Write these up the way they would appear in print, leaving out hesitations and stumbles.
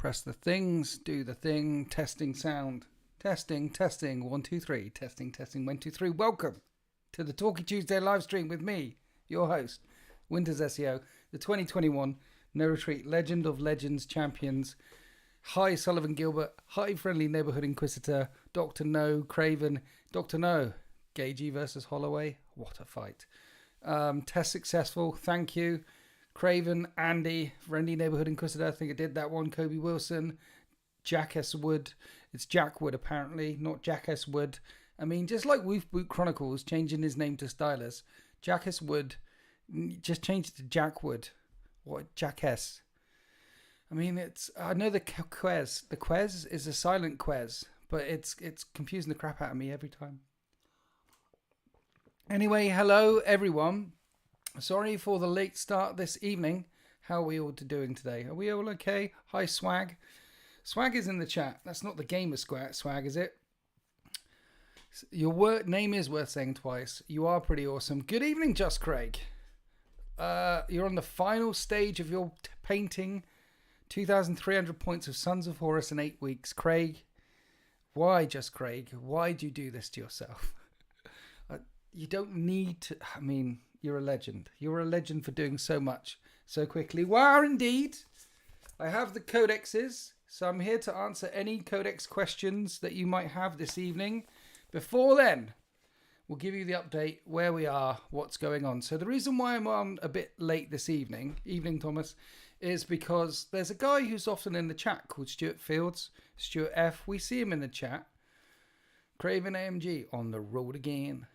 press the things, do the thing, testing sound. Testing, 1, 2, 3. Testing, 1, 2, 3. Welcome to the Talkie Tuesday live stream with me, your host, Winters SEO, the 2021 No Retreat Legend of Legends Champions. Hi, Sullivan Gilbert. Hi, Friendly Neighborhood Inquisitor. Dr. No, Craven. Dr. No, Gagey versus Holloway. What a fight. Test successful. Thank you. Craven, Andy, Friendly Neighborhood Inquisitor. I think I did that one. Kobe Wilson. Jack S. Wood. It's Jack Wood, apparently, not Jack S. Wood. I mean, just like Woof Boot Chronicles changing his name to Stylus, Jack S. Wood just changed it to Jack Wood. What? Jack S. I mean, I know the Quez. The Quez is a silent Quez, but it's confusing the crap out of me every time. Anyway, hello everyone. Sorry for the late start this evening. How are we all doing today? Are we all okay? Hi, Swag. Swag is in the chat. That's not the gamer swag, is it? Your name is worth saying twice. You are pretty awesome. Good evening, Just Craig. You're on the final stage of your painting. 2,300 points of Sons of Horus in 8 weeks. Craig, why, Just Craig? Why do you do this to yourself? You don't need to. I mean, you're a legend. You're a legend for doing so much so quickly. Wow, indeed. I have the codexes, so I'm here to answer any codex questions that you might have this evening. Before then, we'll give you the update, where we are, what's going on. So the reason why I'm on a bit late this evening, Thomas, is because there's a guy who's often in the chat called Stuart Fields, Stuart F. We see him in the chat. Craven AMG, on the road again.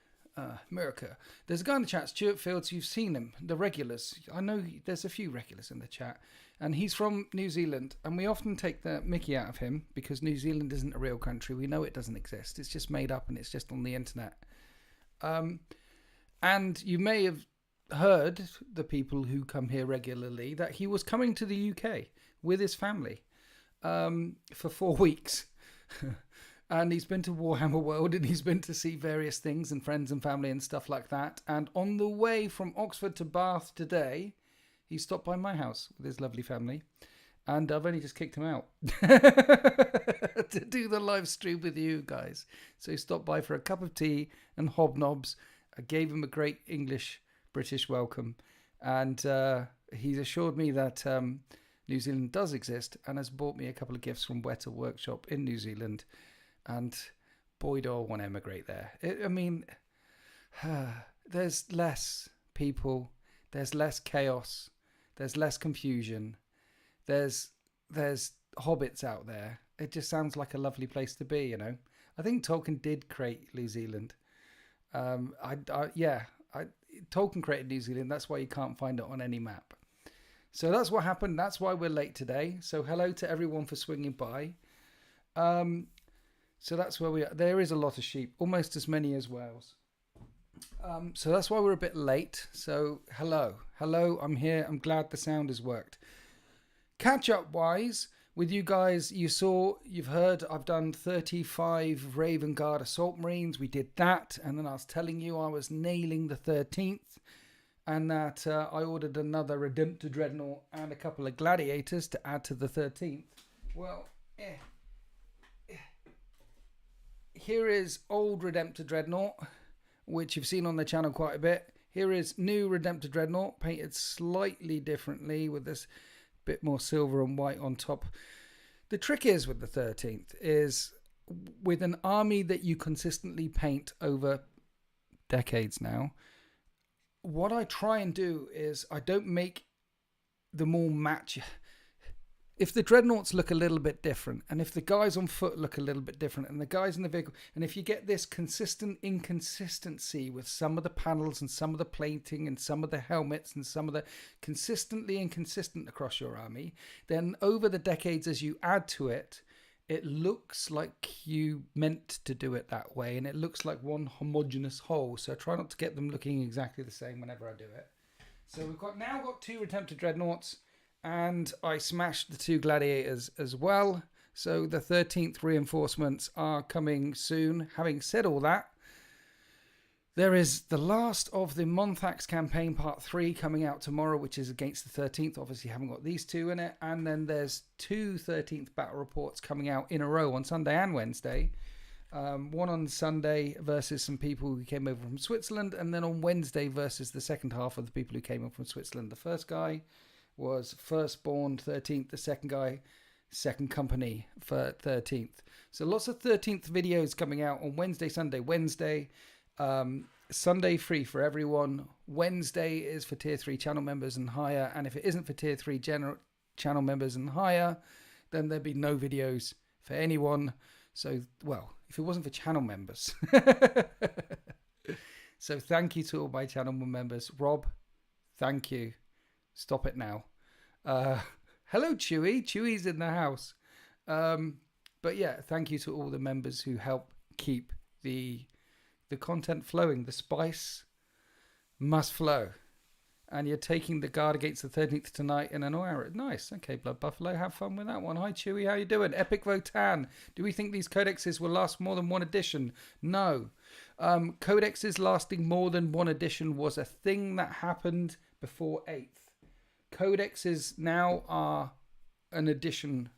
America. There's a guy in the chat, Stuart Fields. You've seen him, the regulars. I know there's a few regulars in the chat. And he's from New Zealand. And we often take the mickey out of him because New Zealand isn't a real country. We know it doesn't exist. It's just made up and it's just on the internet. And you may have heard, the people who come here regularly, that he was coming to the UK with his family for 4 weeks. And he's been to Warhammer World and he's been to see various things and friends and family and stuff like that. And on the way from Oxford to Bath today, he stopped by my house with his lovely family. And I've only just kicked him out to do the live stream with you guys. So he stopped by for a cup of tea and hobnobs. I gave him a great British welcome. And he's assured me that New Zealand does exist and has bought me a couple of gifts from Weta Workshop in New Zealand. And boy, do I want to emigrate there. There's less people. There's less chaos. There's less confusion. There's hobbits out there. It just sounds like a lovely place to be, you know. I think Tolkien did create New Zealand. Tolkien created New Zealand. That's why you can't find it on any map. So that's what happened. That's why we're late today. So hello to everyone for swinging by. So that's where we are. There is a lot of sheep, almost as many as whales. So that's why we're a bit late. So hello, I'm here. I'm glad the sound has worked. Catch up wise with you guys, you've heard I've done 35 Raven Guard Assault Marines. We did that, and then I was telling you I was nailing the 13th, and that I ordered another Redemptor Dreadnought and a couple of Gladiators to add to the 13th. Well, here is old Redemptor Dreadnought, which you've seen on the channel quite a bit. Here is new Redemptor Dreadnought, painted slightly differently with this bit more silver and white on top. The trick is with the 13th is with an army that you consistently paint over decades now, what I try and do is I don't make them all match. If the dreadnoughts look a little bit different, and if the guys on foot look a little bit different, and the guys in the vehicle, and if you get this consistent inconsistency with some of the panels and some of the plating and some of the helmets and some of the consistently inconsistent across your army, then over the decades as you add to it, it looks like you meant to do it that way, and it looks like one homogeneous whole. So I try not to get them looking exactly the same whenever I do it. So we've now got 2 Redemptor Dreadnoughts. And I smashed the 2 Gladiators as well. So the 13th reinforcements are coming soon. Having said all that, There is the last of the Monthax campaign part 3 coming out tomorrow, which is against the 13th. Obviously, haven't got these two in it. And then there's two 13th battle reports coming out in a row on Sunday and Wednesday. One on Sunday versus some people who came over from Switzerland, and then on Wednesday versus the second half of the people who came over from Switzerland. The first guy was Firstborn 13th, the second guy, Second Company for 13th. So lots of 13th videos coming out on Wednesday, Sunday, Wednesday. Sunday free for everyone. Wednesday is for tier 3 channel members and higher, and if it isn't for tier 3 channel members and higher, then there'd be no videos for anyone. So, well, if it wasn't for channel members. So thank you to all my channel members. Rob, thank you. Stop it now. Hello, Chewy. Chewy's in the house. But yeah, thank you to all the members who help keep the content flowing. The spice must flow. And you're taking the guard against the 13th tonight in an hour. Nice. Okay, Blood Buffalo, have fun with that one. Hi, Chewy. How you doing? Epic Votan. Do we think these codexes will last more than one edition? No. Codexes lasting more than one edition was a thing that happened before 8th. Codexes now are an edition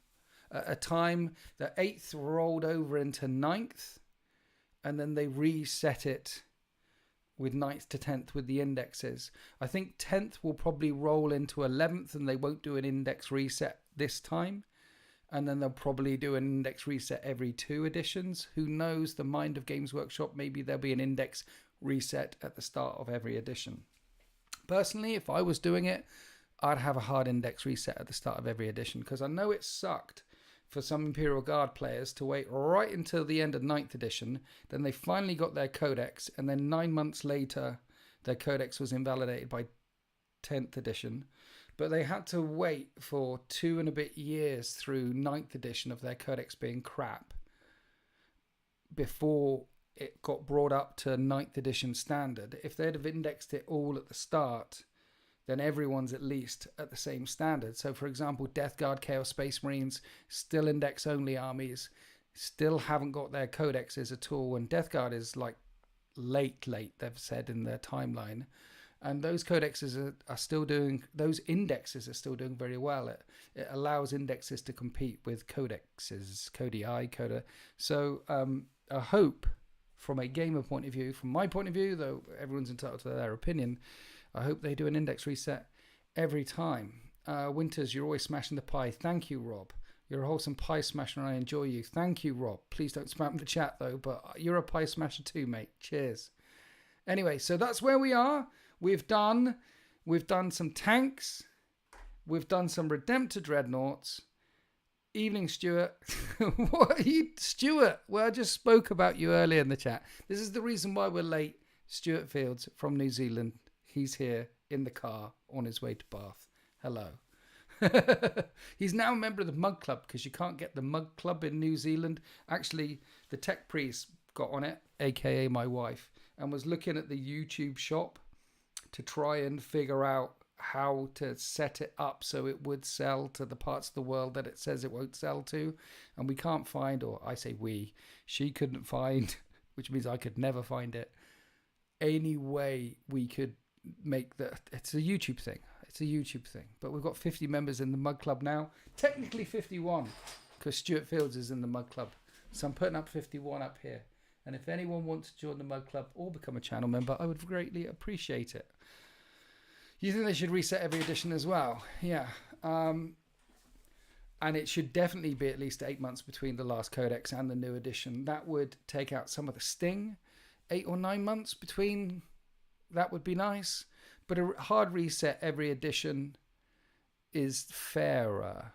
at a time. The 8th rolled over into 9th, and then they reset it with 9th to 10th with the indexes. I think 10th will probably roll into 11th, and they won't do an index reset this time. And then they'll probably do an index reset every 2 editions. Who knows? The mind of Games Workshop, maybe there'll be an index reset at the start of every edition. Personally, if I was doing it, I'd have a hard index reset at the start of every edition, because I know it sucked for some Imperial Guard players to wait right until the end of 9th edition. Then they finally got their codex, and then 9 months later their codex was invalidated by 10th edition. But they had to wait for 2 and a bit years through 9th edition of their codex being crap before it got brought up to 9th edition standard. If they'd have indexed it all at the start, then everyone's at least at the same standard. So, for example, Death Guard, Chaos Space Marines, still index-only armies, still haven't got their codexes at all. And Death Guard is like late, they've said in their timeline. And those codexes are still doing, those indexes are still doing very well. It allows indexes to compete with codexes, Codei, Coda. So I hope, from a gamer point of view, from my point of view, though everyone's entitled to their opinion, I hope they do an index reset every time. Winters, you're always smashing the pie. Thank you, Rob. You're a wholesome pie smasher and I enjoy you. Thank you, Rob. Please don't spam the chat, though, but you're a pie smasher too, mate. Cheers. Anyway, so that's where we are. We've done some tanks. We've done some Redemptor Dreadnoughts. Evening, Stuart. What are you, Stuart? Well, I just spoke about you earlier in the chat. This is the reason why we're late. Stuart Fields from New Zealand. He's here in the car on his way to Bath. Hello. He's now a member of the Mug Club, because you can't get the Mug Club in New Zealand. Actually, the Tech Priest got on it, aka my wife, and was looking at the YouTube shop to try and figure out how to set it up so it would sell to the parts of the world that it says it won't sell to. And we can't find, or I say we, she couldn't find, which means I could never find it, any way we could make that. It's a YouTube thing. It's a YouTube thing. But we've got 50 members in the Mug Club now. Technically 51, because Stuart Fields is in the Mug Club. So I'm putting up 51 up here. And if anyone wants to join the Mug Club or become a channel member, I would greatly appreciate it. You think they should reset every edition as well? Yeah. And it should definitely be at least 8 months between the last codex and the new edition. That would take out some of the sting. 8 or 9 months between, that would be nice. But a hard reset every edition is fairer,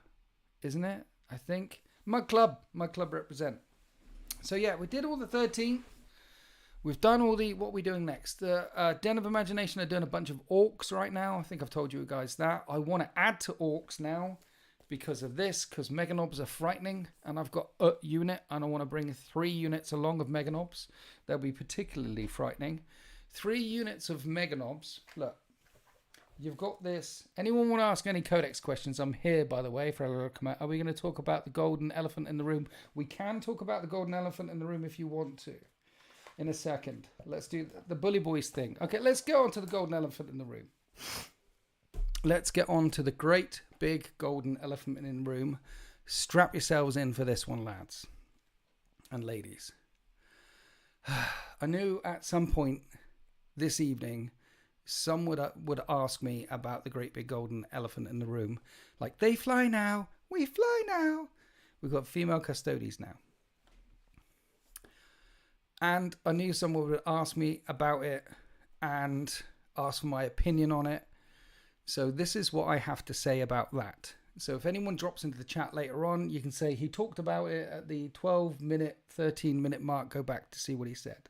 isn't it? I think. Mug Club represent. So yeah, we did all the 13. We've done all the, what are we doing next? The Den of Imagination are doing a bunch of orcs right now. I think I've told you guys that. I want to add to orcs now because of this, because Meganobs are frightening. And I've got a unit, and I want to bring 3 units along of Meganobs. They'll be particularly frightening. 3 units of Meganobs. Look, you've got this. Anyone want to ask any Codex questions? I'm here, by the way, for a comment. Are we going to talk about the golden elephant in the room? We can talk about the golden elephant in the room if you want to. in a second. Let's do the bully boys thing. Okay, let's go on to the golden elephant in the room. Let's get on to the great big golden elephant in the room. Strap yourselves in for this one, lads and ladies. I knew at some point this evening some would ask me about the great big golden elephant in the room. Like, they fly now, we fly now. We've got female custodies now. And I knew someone would ask me about it and ask for my opinion on it. So this is what I have to say about that. So if anyone drops into the chat later on, you can say he talked about it at the 12-minute, 13-minute mark. Go back to see what he said.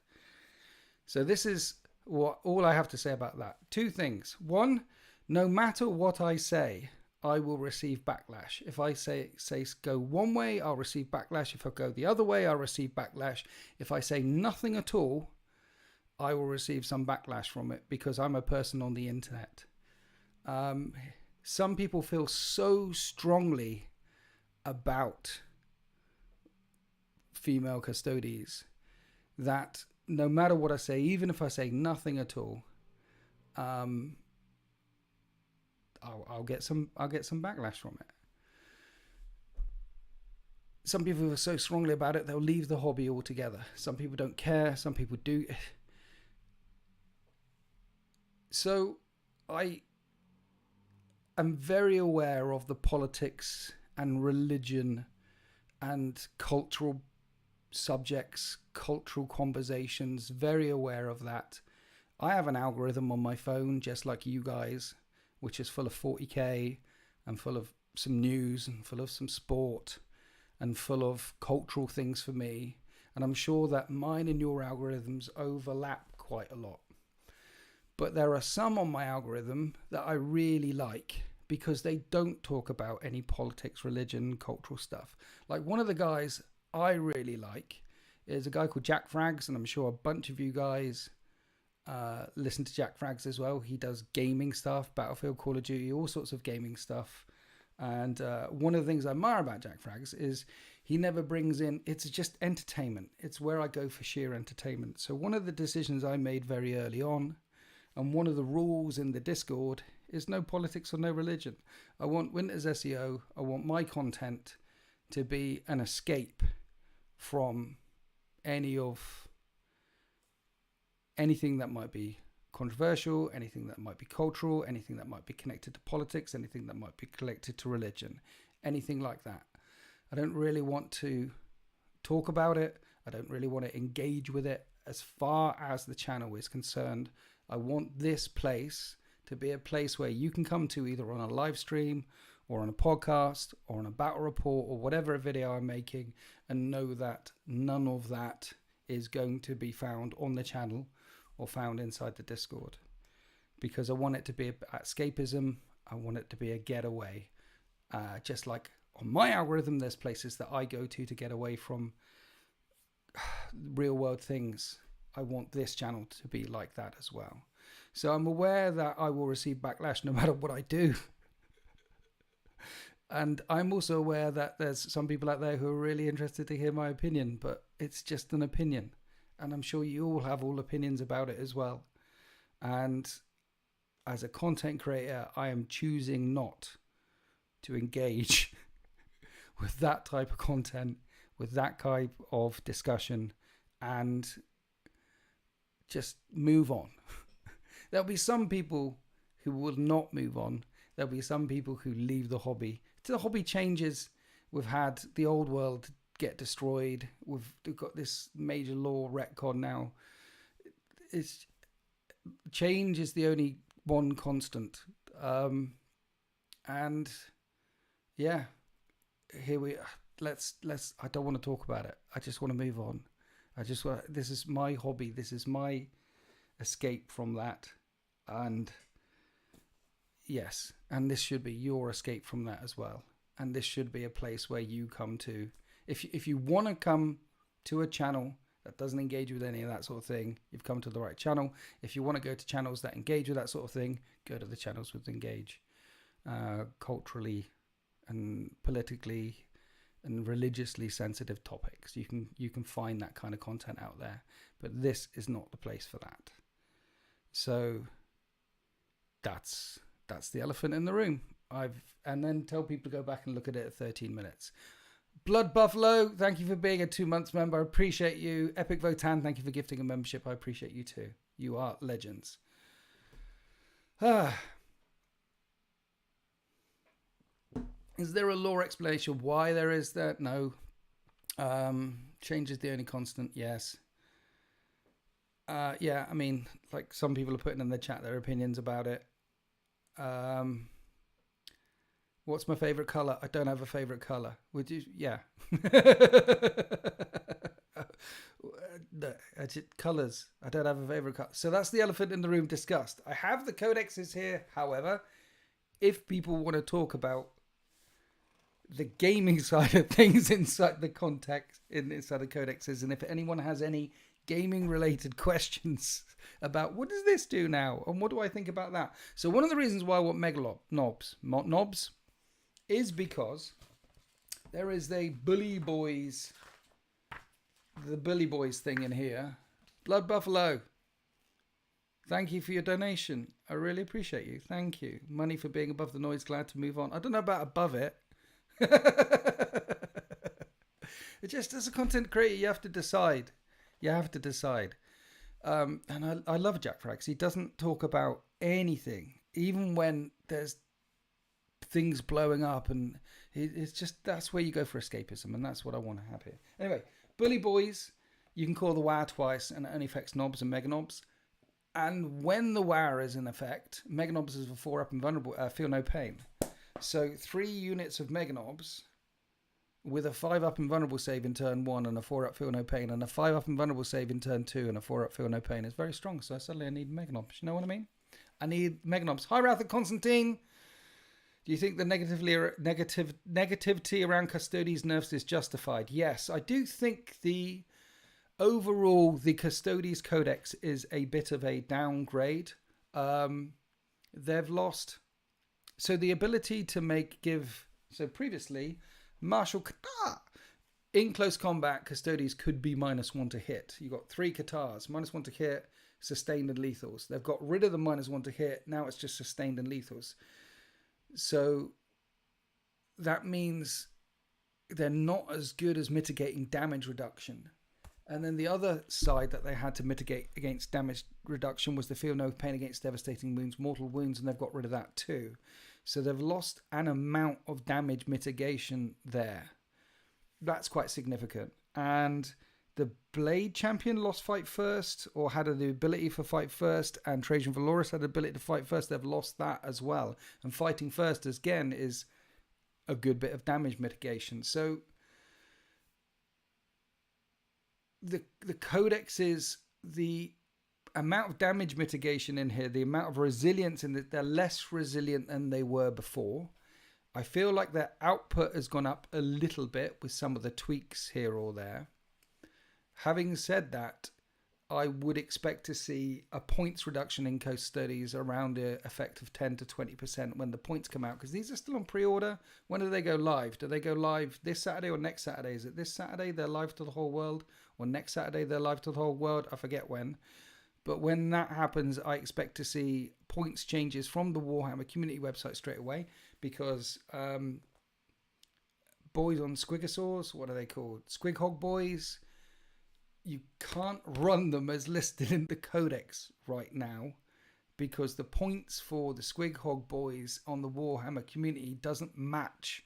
So this is what all I have to say about that. Two things. One, no matter what I say, I will receive backlash. If I say go one way, I'll receive backlash. If I go the other way, I'll receive backlash. If I say nothing at all, I will receive some backlash from it because I'm a person on the internet. Some people feel so strongly about female custodies that no matter what I say, even if I say nothing at all, I'll get some backlash from it. Some people feel so strongly about it they'll leave the hobby altogether. Some people don't care. Some people do. So I'm very aware of the politics and religion and cultural subjects, cultural conversations, very aware of that. I have an algorithm on my phone, just like you guys, which is full of 40k and full of some news and full of some sport and full of cultural things for me. And I'm sure that mine and your algorithms overlap quite a lot. But there are some on my algorithm that I really like because they don't talk about any politics, religion, cultural stuff. Like one of the guys I really like is a guy called Jack Frags, and I'm sure a bunch of you guys listen to Jack Frags as well. He does gaming stuff, Battlefield, Call of Duty, all sorts of gaming stuff. And one of the things I admire about Jack Frags is he never brings in, it's just entertainment. It's where I go for sheer entertainment. So one of the decisions I made very early on, and one of the rules in the Discord, is no politics or no religion. I want Winter's SEO, I want my content to be an escape from anything that might be controversial, anything that might be cultural, anything that might be connected to politics, anything that might be connected to religion, anything like that. I don't really want to talk about it. I don't really want to engage with it. As far as the channel is concerned, I want this place to be a place where you can come to either on a live stream or on a podcast or on a battle report or whatever video I'm making, and know that none of that is going to be found on the channel or found inside the Discord, because I want it to be escapism. I want it to be a getaway. Just like on my algorithm, there's places that I go to get away from real world things. I want this channel to be like that as well. So I'm aware that I will receive backlash no matter what I do. And I'm also aware that there's some people out there who are really interested to hear my opinion, but it's just an opinion. And I'm sure you all have all opinions about it as well. And as a content creator, I am choosing not to engage with that type of content, with that type of discussion, and just move on. There'll be some people who will not move on. There'll be some people who leave the hobby. The hobby changes. We've had the old world get destroyed. We've got this major law retcon now. Change is the only one constant. And yeah, here we are. Let's I don't want to talk about it. I just want to move on. This is my hobby. This is my escape from that. And yes, and this should be your escape from that as well. And this should be a place where you come to. If you want to come to a channel that doesn't engage with any of that sort of thing, you've come to the right channel. If you want to go to channels that engage with that sort of thing, go to the channels that engage culturally and politically and religiously sensitive topics. You can find that kind of content out there, but this is not the place for that. So that's the elephant in the room. And then tell people to go back and look at it at 13 minutes. Blood Buffalo, thank you for being a 2 months member. I appreciate you. Epic Votan, thank you for gifting a membership. I appreciate you too. You are legends. Is there a lore explanation why there is that? No. Change is the only constant. Yes. Yeah, I mean, like some people are putting in the chat their opinions about it. What's my favorite color? I don't have a favorite color. Would you? Yeah. Colors. I don't have a favorite color. So that's the elephant in the room discussed. I have the codexes here. However, if people want to talk about the gaming side of things inside the context, inside the codexes, and if anyone has any gaming related questions about what does this do now and what do I think about that. So one of the reasons why I want Mega Knobs is because there is the Bully Boys thing in here. Blood Buffalo, thank you for your donation. I really appreciate you. Thank you. Money for being above the noise. Glad to move on. I don't know about above it. It just, as a content creator, you have to decide. And I love Jack Frax. He doesn't talk about anything, even when there's things blowing up, and it's just, that's where you go for escapism, and that's what I want to have here. Anyway, Bully Boys, you can call the WoW twice, and it only affects knobs and mega knobs. And when the WoW is in effect, mega knobs is for 4-up and vulnerable, feel no pain. So 3 units of mega knobs with a 5-up and vulnerable save in turn 1 and a 4-up feel no pain, and a 5-up and vulnerable save in turn 2 and a 4-up feel no pain is very strong. So suddenly I need mega knobs. You know what I mean? I need mega knobs. Hi, Wrath of Constantine. Do you think the negativity around Custodes nerfs is justified? Yes, I do think the Custodes Codex is a bit of a downgrade. They've lost. So the ability to so previously, Martial in close combat, Custodes could be -1 to hit. You got 3 Katars, -1 to hit, sustained and lethals. They've got rid of the -1 to hit. Now it's just sustained and lethals. So that means they're not as good as mitigating damage reduction. And then the other side that they had to mitigate against damage reduction was the feel no pain against devastating wounds, mortal wounds, and they've got rid of that too. So they've lost an amount of damage mitigation there. That's quite significant. And the Blade Champion lost Fight First, or had the ability for Fight First, and Trajan Valoris had the ability to Fight First. They've lost that as well. And Fighting First, again, is a good bit of damage mitigation. So the codex is the amount of damage mitigation in here, the amount of resilience in it, they're less resilient than they were before. I feel like their output has gone up a little bit with some of the tweaks here or there. Having said that, I would expect to see a points reduction in Custodes around an effect of 10 to 20% when the points come out, because these are still on pre-order. When do they go live? Do they go live this Saturday or next Saturday? Is it this Saturday they're live to the whole world, or next Saturday they're live to the whole world? I forget when. But when that happens, I expect to see points changes from the Warhammer community website straight away, because boys on Squigosaurs, what are they called? Squighog boys. You can't run them as listed in the codex right now, because the points for the Squighog boys on the Warhammer community doesn't match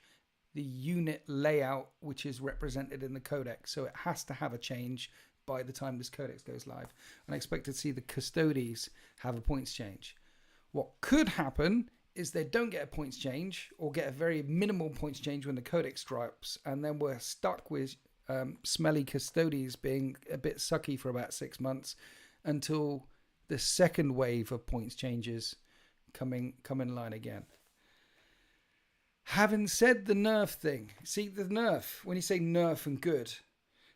the unit layout which is represented in the codex. So it has to have a change by the time this codex goes live. And I expect to see the Custodes have a points change. What could happen is they don't get a points change, or get a very minimal points change when the codex drops, and then we're stuck with smelly Custodes being a bit sucky for about 6 months until the second wave of points changes come in line again. Having said the nerf thing, see, the nerf, when you say nerf and good,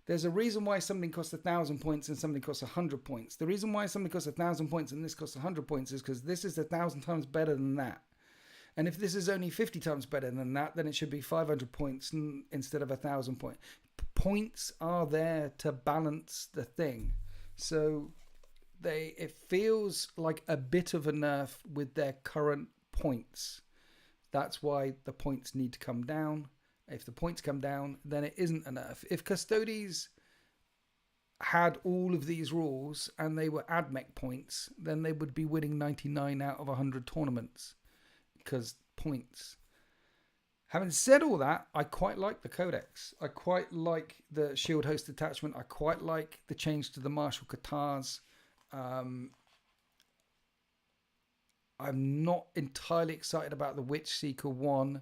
there's a reason why something costs 1,000 points and something costs 100 points. The reason why something costs 1,000 points and this costs 100 points is because this is 1,000 times better than that. And if this is only 50 times better than that, then it should be 500 points instead of 1,000 points. Points are there to balance the thing. So it feels like a bit of a nerf with their current points. That's why the points need to come down. If the points come down, then it isn't a nerf. If Custodes had all of these rules and they were AdMech points, then they would be winning 99 out of 100 tournaments. Because points. Having said all that, I quite like the Codex. I quite like the Shield Host attachment. I quite like the change to the Martial Katars. I'm not entirely excited about the Witch Seeker one.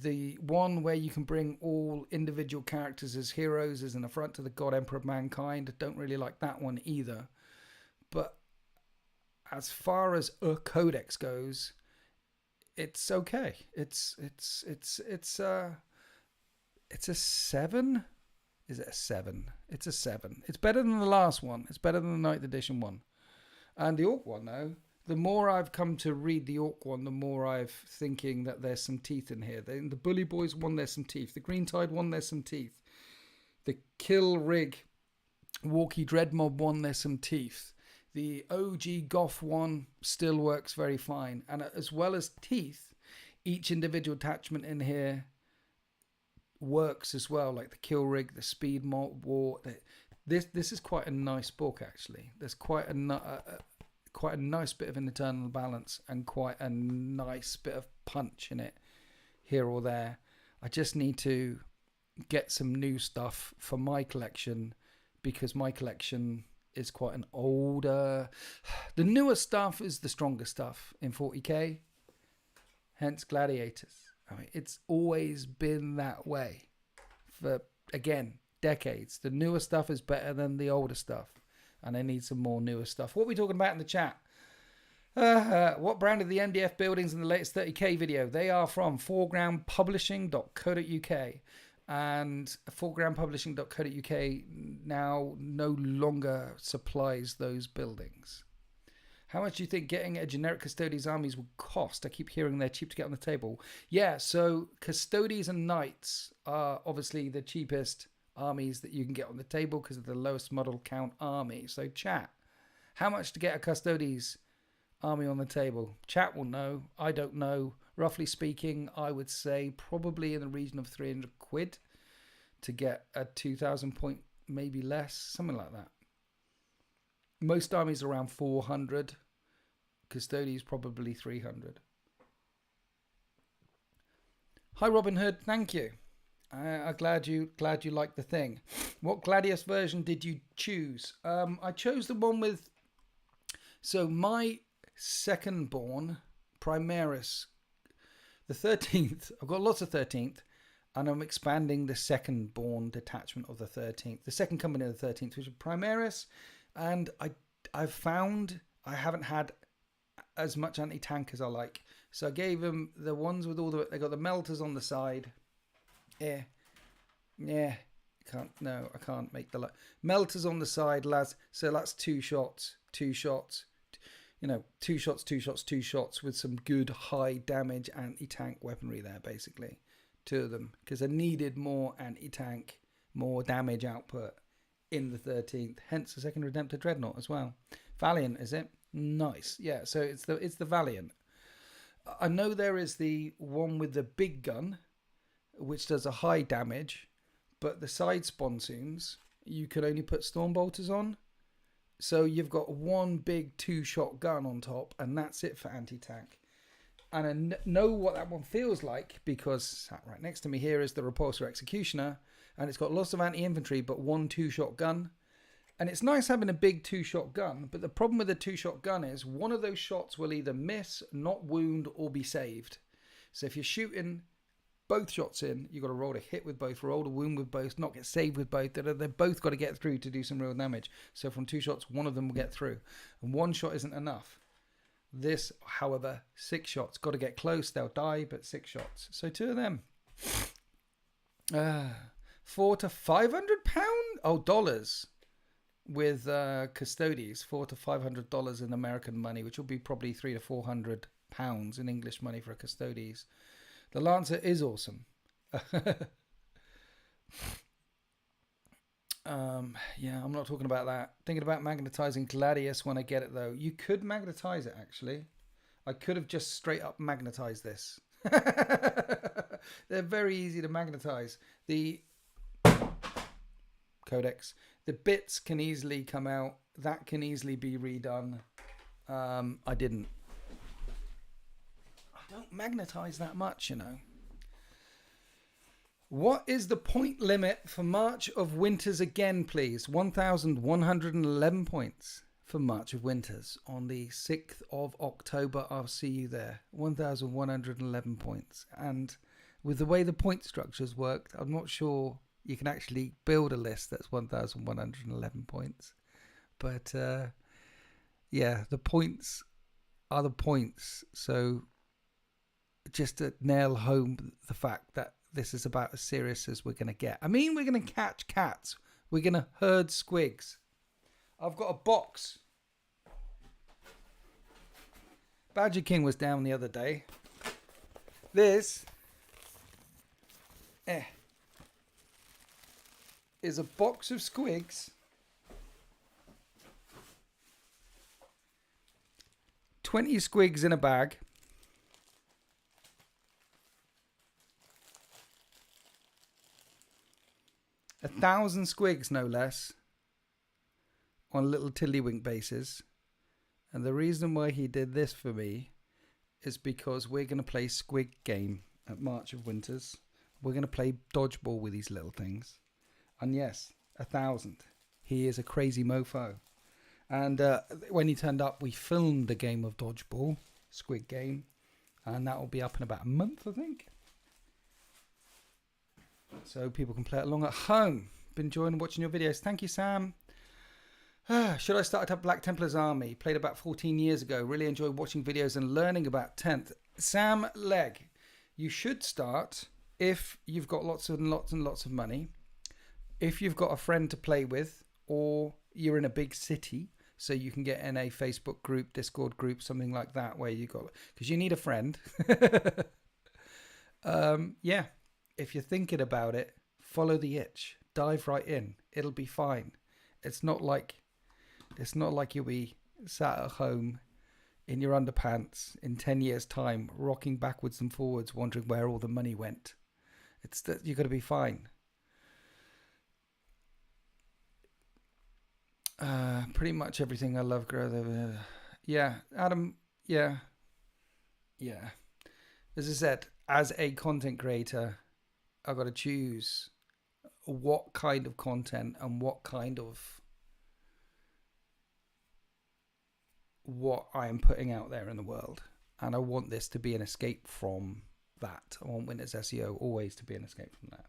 The one where you can bring all individual characters as heroes as an affront to the God Emperor of Mankind. Don't really like that one either. But as far as a Codex goes, it's okay. It's a 7. Is it a 7? It's a 7. It's better than the last one. It's better than the 9th edition one. And the Orc one, though, the more I've come to read the Orc one, the more I've thinking that there's some teeth in here. In the Bully Boys one, there's some teeth. The Green Tide one, there's some teeth. The Kill Rig Walkie Dread Mob one, there's some teeth. The OG Goth one still works very fine. And as well as teeth, each individual attachment in here works as well. Like the Kill Rig, the Speed Mob War. This is quite a nice book, actually. There's quite a nice bit of an internal balance and quite a nice bit of punch in it here or there. I just need to get some new stuff for my collection because my collection is quite an older. The newer stuff is the stronger stuff in 40k. Hence Gladiators. I mean, it's always been that way for, again, decades. The newer stuff is better than the older stuff. And I need some more newer stuff. What are we talking about in the chat? What brand of the MDF buildings in the latest 30k video? They are from foregroundpublishing.co.uk. And foregroundpublishing.co.uk now no longer supplies those buildings. How much do you think getting a generic Custodes armies would cost? I keep hearing they're cheap to get on the table. Yeah, so Custodes and Knights are obviously the cheapest armies that you can get on the table because of the lowest model count army. So chat, how much to get a Custodes army on the table? Chat will know. I don't know. Roughly speaking, I would say probably in the region of 300 quid to get a 2,000 point, maybe less, something like that. Most armies are around 400. Custodes probably 300. Hi Robin Hood, thank you. I'm glad you liked the thing. What Gladius version did you choose? I chose the one with. So my second born, Primaris, the 13th. I've got lots of 13th, and I'm expanding the second born detachment of the 13th. The second company of the 13th, which is Primaris, and I've found I haven't had as much anti-tank as I like. So I gave them the ones with all the. They got the melters on the side. Yeah. I can't make the melters on the side, lads. So that's two shots. You know, two shots with some good high damage anti-tank weaponry there, basically. Two of them, because I needed more anti-tank, more damage output in the 13th. Hence the second Redemptor Dreadnought as well. Valiant, is it? Nice. Yeah, so it's the Valiant. I know there is the one with the big gun, which does a high damage, but the side sponsoons you can only put storm bolters on, so you've got one big 2-shot gun on top, and that's it for anti-tank. And I know what that one feels like because sat right next to me here is the Repulsor Executioner, and it's got lots of anti-infantry but one 2-shot gun. And it's nice having a big 2-shot gun, but the problem with the 2-shot gun is one of those shots will either miss, not wound, or be saved. So if you're shooting both shots in, you've got to roll to hit with both, roll to wound with both, not get saved with both. They've both got to get through to do some real damage. So from 2 shots, one of them will get through. And 1 shot isn't enough. This, however, 6 shots. Got to get close, they'll die, but 6 shots. So 2 of them. $400 to £500? Oh, dollars. With Custodes, $400 to $500 in American money, which will be probably £300 to £400 pounds in English money for a Custodes. The Lancer is awesome. Yeah, I'm not talking about that. Thinking about magnetizing Gladius when I get it, though. You could magnetize it, actually. I could have just straight up magnetized this. They're very easy to magnetize. The codex, the bits can easily come out. That can easily be redone. I didn't. I don't magnetize that much, you know. What is the point limit for March of Winters again, please? 1,111 points for March of Winters on the 6th of October. I'll see you there. 1,111 points. And with the way the point structures worked, I'm not sure you can actually build a list that's 1,111 points. But yeah, the points are the points. So just to nail home the fact that this is about as serious as we're going to get. I mean, we're going to catch cats. We're going to herd squigs. I've got a box. Badger King was down the other day. This is a box of squigs. 20 squigs in a bag. 1,000 squigs, no less, on little tiddlywink bases. And the reason why he did this for me is because we're going to play Squig game at March of Winters. We're going to play dodgeball with these little things. And yes, 1,000. He is a crazy mofo. And when he turned up, we filmed the game of dodgeball, Squig game. And that will be up in about a month, I think. So people can play it along at home. Been enjoying watching your videos. Thank you, Sam. Should I start up Black Templar's army? Played about 14 years ago. Really enjoy watching videos and learning about 10th. Sam Legg, you should start if you've got lots and lots and lots of money. If you've got a friend to play with, or you're in a big city, so you can get in a Facebook group, Discord group, something like that, where you got, because you need a friend. Yeah. If you're thinking about it, follow the itch. Dive right in. It'll be fine. It's not like you'll be sat at home in your underpants in 10 years' time, rocking backwards and forwards, wondering where all the money went. It's that you're going to be fine. Pretty much everything I love, yeah, Adam. Yeah. As I said, as a content creator, I've got to choose what kind of content and what I am putting out there in the world. And I want this to be an escape from that. I want Winters SEO always to be an escape from that.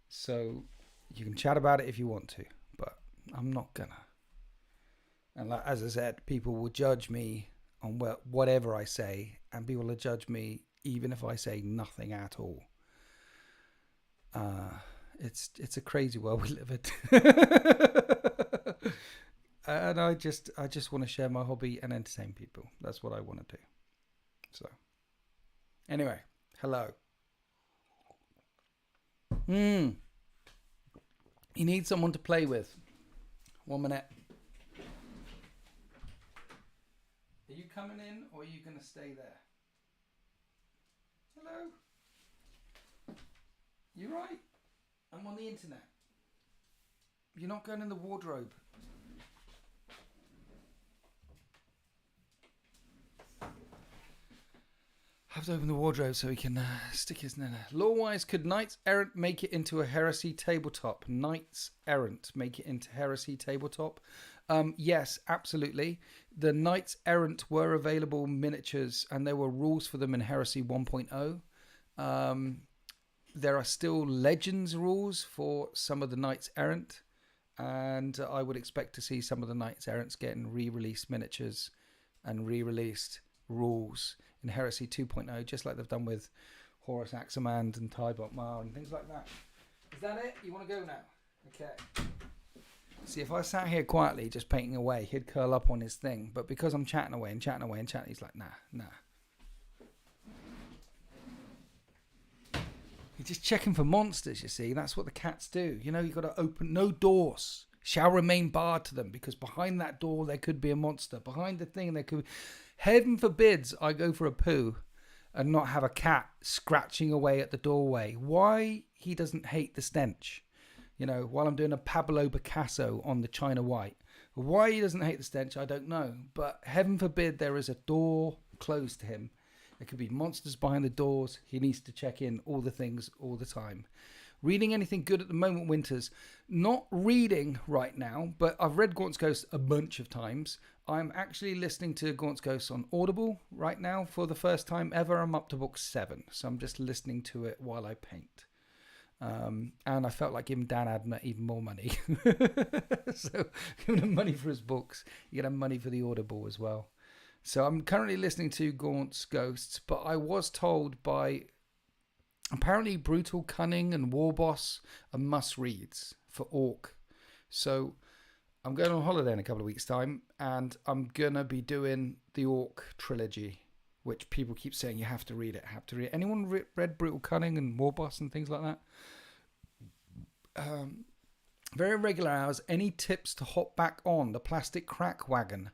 So you can chat about it if you want to, but I'm not gonna. And like, as I said, people will judge me on whatever I say, and people will judge me even if I say nothing at all. It's a crazy world we live in. And I just want to share my hobby and entertain people. That's what I want to do. So anyway, hello. You need someone to play with. 1 minute. Are you coming in or are you going to stay there? Hello? You right? I'm on the internet. You're not going in the wardrobe. Have to open the wardrobe so he can stick his nana. Lore-wise, could Knights Errant make it into a Heresy tabletop? Knights Errant make it into Heresy tabletop? Yes, absolutely. The Knights Errant were available miniatures, and there were rules for them in Heresy 1.0. There are still Legends rules for some of the Knights Errant, and I would expect to see some of the Knights Errants getting re-released miniatures and re-released rules in Heresy 2.0, just like they've done with Horus Aximand and Tybot Mar and things like that. Is that it? You want to go now? Okay. See, if I sat here quietly just painting away, he'd curl up on his thing. But because I'm chatting away, he's like, nah. just checking for monsters, you see. That's what the cats do. You know, you've got to open no doors. Shall remain barred to them, because behind that door there could be a monster. Behind the thing there could be... Heaven forbids I go for a poo and not have a cat scratching away at the doorway. Why he doesn't hate the stench, you know, while I'm doing a Pablo Picasso on the China White. Why he doesn't hate the stench, I don't know. But heaven forbid there is a door closed to him. There could be monsters behind the doors. He needs to check in all the things all the time. Reading anything good at the moment, Winters? Not reading right now, but I've read Gaunt's Ghost a bunch of times. I'm actually listening to Gaunt's Ghost on Audible right now for the first time ever. I'm up to book 7, so I'm just listening to it while I paint. And I felt like giving Dan Adner even more money. So giving him money for his books, you get him money for the Audible as well. So I'm currently listening to Gaunt's Ghosts, but I was told by... Apparently Brutal Cunning and War Boss are must-reads for Orc. So I'm going on holiday in a couple of weeks' time, and I'm going to be doing the Orc trilogy, which people keep saying you have to read it, Anyone read Brutal Cunning and War Boss and things like that? Very regular hours. Any tips to hop back on the plastic crack wagon?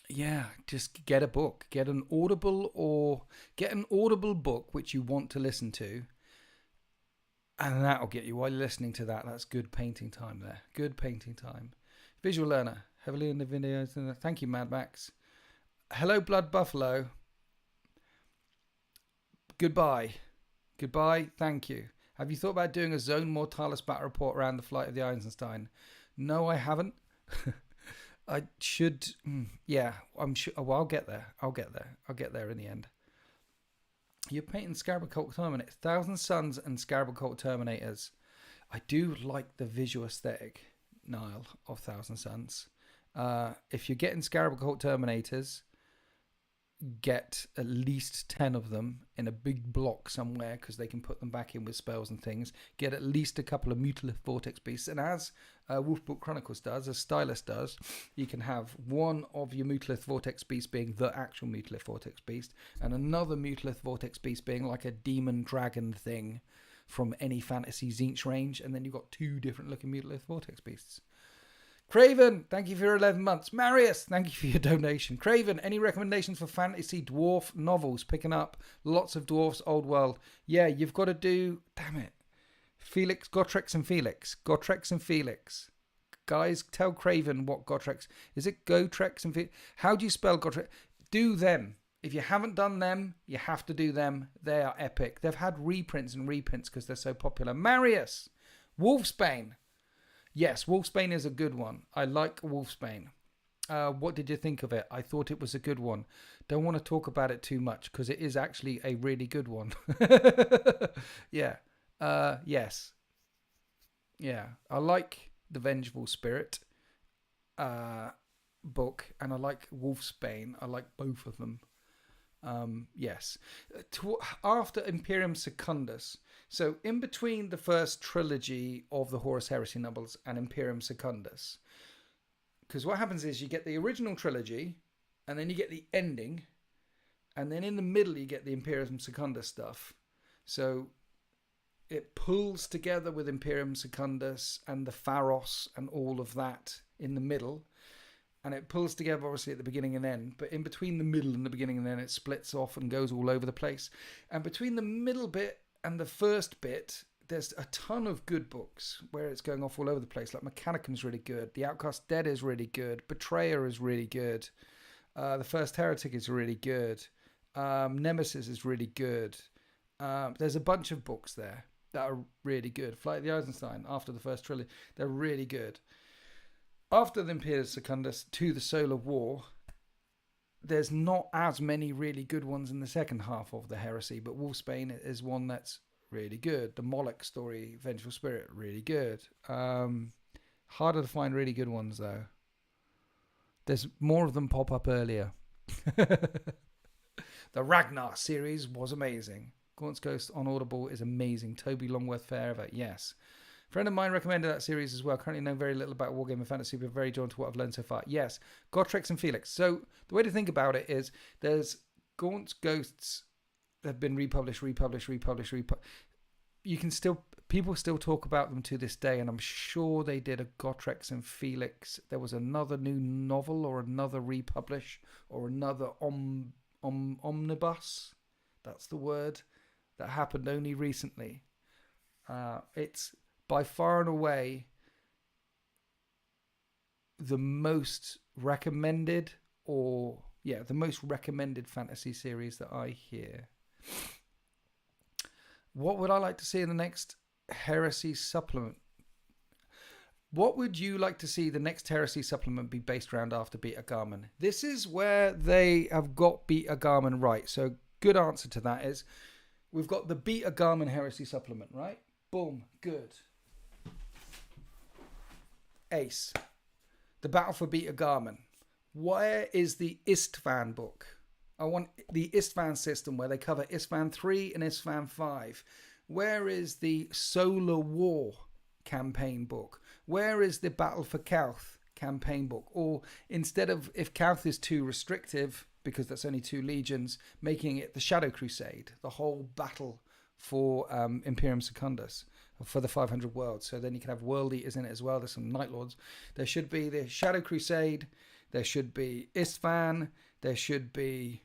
Yeah, just get a book. Get an Audible book which you want to listen to, and that'll get you while you're listening to that. That's good painting time there. Good painting time. Visual learner, heavily in the videos. Thank you, Mad Max. Hello, Blood Buffalo. Goodbye. Thank you. Have you thought about doing a Zone Mortalis battle report around the flight of the Eisenstein? No, I haven't. I should, yeah, I'm sure. Well, I'll get there in the end. You're painting Scarab Occult Terminators, Thousand Suns and Scarab Occult Terminators. I do like the visual aesthetic, Niall, of Thousand Suns. If you're getting Scarab Occult Terminators, get at least 10 of them in a big block somewhere, because they can put them back in with spells and things. Get at least a couple of Mutalith Vortex Beasts, and as Wolfbook Chronicles does, as Stylus does, you can have one of your Mutalith Vortex Beast being the actual Mutalith Vortex Beast, and another Mutalith Vortex Beast being like a demon dragon thing from any Fantasy Tzeentch range, and then you've got 2 different looking Mutalith Vortex Beasts. Craven, thank you for your 11 months. Marius, thank you for your donation. Craven, any recommendations for fantasy dwarf novels? Picking up lots of dwarfs, old world. Yeah, you've got to do, damn it, Felix, Gotrek and Felix. Guys, tell Craven what Gotrek, is it Gotrek and Felix? How do you spell Gotrek? Do them. If you haven't done them, you have to do them. They are epic. They've had reprints because they're so popular. Marius, Wolfsbane. Yes, Wolfsbane is a good one. I like Wolfsbane. What did you think of it? I thought it was a good one. Don't want to talk about it too much because it is actually a really good one. Yeah. Yes. Yeah. I like the Vengeful Spirit book, and I like Wolfsbane. I like both of them. Yes. After Imperium Secundus, so in between the first trilogy of the Horus Heresy novels and Imperium Secundus, because what happens is you get the original trilogy, and then you get the ending, and then in the middle you get the Imperium Secundus stuff. So it pulls together with Imperium Secundus and the Pharos and all of that in the middle. And it pulls together, obviously, at the beginning and end. But in between the middle and the beginning and end, it splits off and goes all over the place. And between the middle bit and the first bit, there's a ton of good books where it's going off all over the place. Like Mechanicum's really good. The Outcast Dead is really good. Betrayer is really good. The First Heretic is really good. Nemesis is really good. There's a bunch of books there that are really good. Flight of the Eisenstein, after the first trilogy, they're really good. After the Imperium Secundus to the Solar War, there's not as many really good ones in the second half of the Heresy, but Wolfsbane is one that's really good. The Moloch story, Vengeful Spirit, really good. Harder to find really good ones, though. There's more of them pop up earlier. The Ragnar series was amazing. Gaunt's Ghost on Audible is amazing. Toby Longworth forever, yes. A friend of mine recommended that series as well. Currently know very little about Wargaming Fantasy, but very drawn to what I've learned so far. Yes, Gotrek and Felix. So the way to think about it is there's Gaunt's Ghosts they've been republished. You can still, people still talk about them to this day, and I'm sure they did a Gotrek and Felix. There was another new novel or another republish or another omnibus. That's the word that happened only recently. It's by far and away the most recommended, the most recommended fantasy series that I hear. What would I like to see in the next Heresy supplement? What would you like to see the next Heresy supplement be based around after Beta Garmin? This is where they have got Beta Garmin right. So good answer to that is we've got the Beta Garmin Heresy supplement, right? Boom, good. Ace. The Battle for Beta Garmin. Where is the Istvan book? I want the Istvan system where they cover Istvan 3 and Istvan 5. Where is the Solar War campaign book? Where is the Battle for Kauth campaign book? Or instead of, if Kauth is too restrictive, because that's only 2 legions, making it the Shadow Crusade, the whole battle for Imperium Secundus, for the 500 worlds. So then you can have World Eaters in it as well. There's some Night Lords. There should be the Shadow Crusade. There should be Istvan. There should be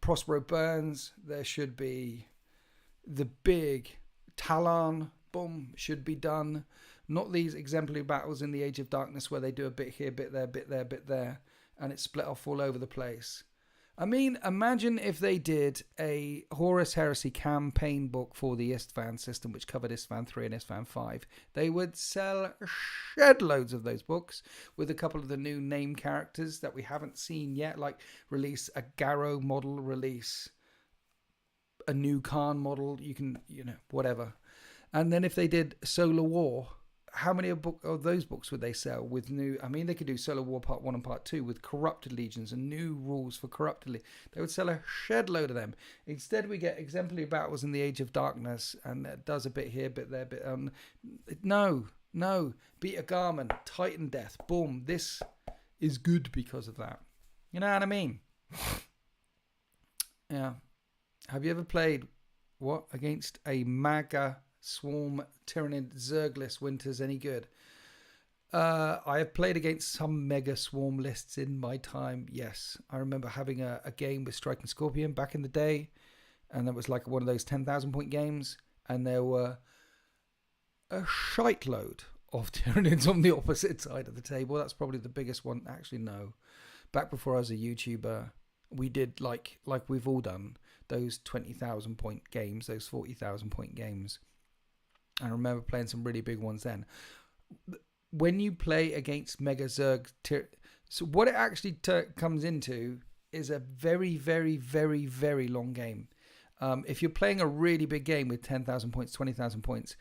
Prospero Burns. There should be the big Talon. Boom, should be done. Not these exemplary battles in the Age of Darkness where they do a bit here, bit there, bit there, bit there, and it's split off all over the place. I mean, imagine if they did a Horus Heresy campaign book for the Istvan system, which covered Istvan 3 and Istvan 5. They would sell shed loads of those books with a couple of the new name characters that we haven't seen yet, like release a Garrow model, release a new Khan model, you can, whatever. And then if they did Solar War, how many of those books would they sell with new? I mean, they could do Solar War Part 1 and Part 2 with corrupted legions and new rules for corrupted legions. They would sell a shed load of them. Instead, we get exemplary battles in the Age of Darkness, and it does a bit here, bit there, bit. No. Beta Garmin, Titan Death, boom. This is good because of that. You know what I mean? Yeah. Have you ever played against a MAGA Swarm Tyrannid Zerglis Winters any good? I have played against some Mega Swarm lists in my time, yes. I remember having a game with Striking Scorpion back in the day, and that was like one of those 10,000 point games, and there were a shite load of Tyrannids on the opposite side of the table. That's probably the biggest one. Actually, no. Back before I was a YouTuber, we did like we've all done those 20,000 point games, those 40,000 point games. I remember playing some really big ones then. When you play against Mega Zerg, so what it actually comes into is a very, very, very, very long game. If you're playing a really big game with 10,000 points, 20,000 points,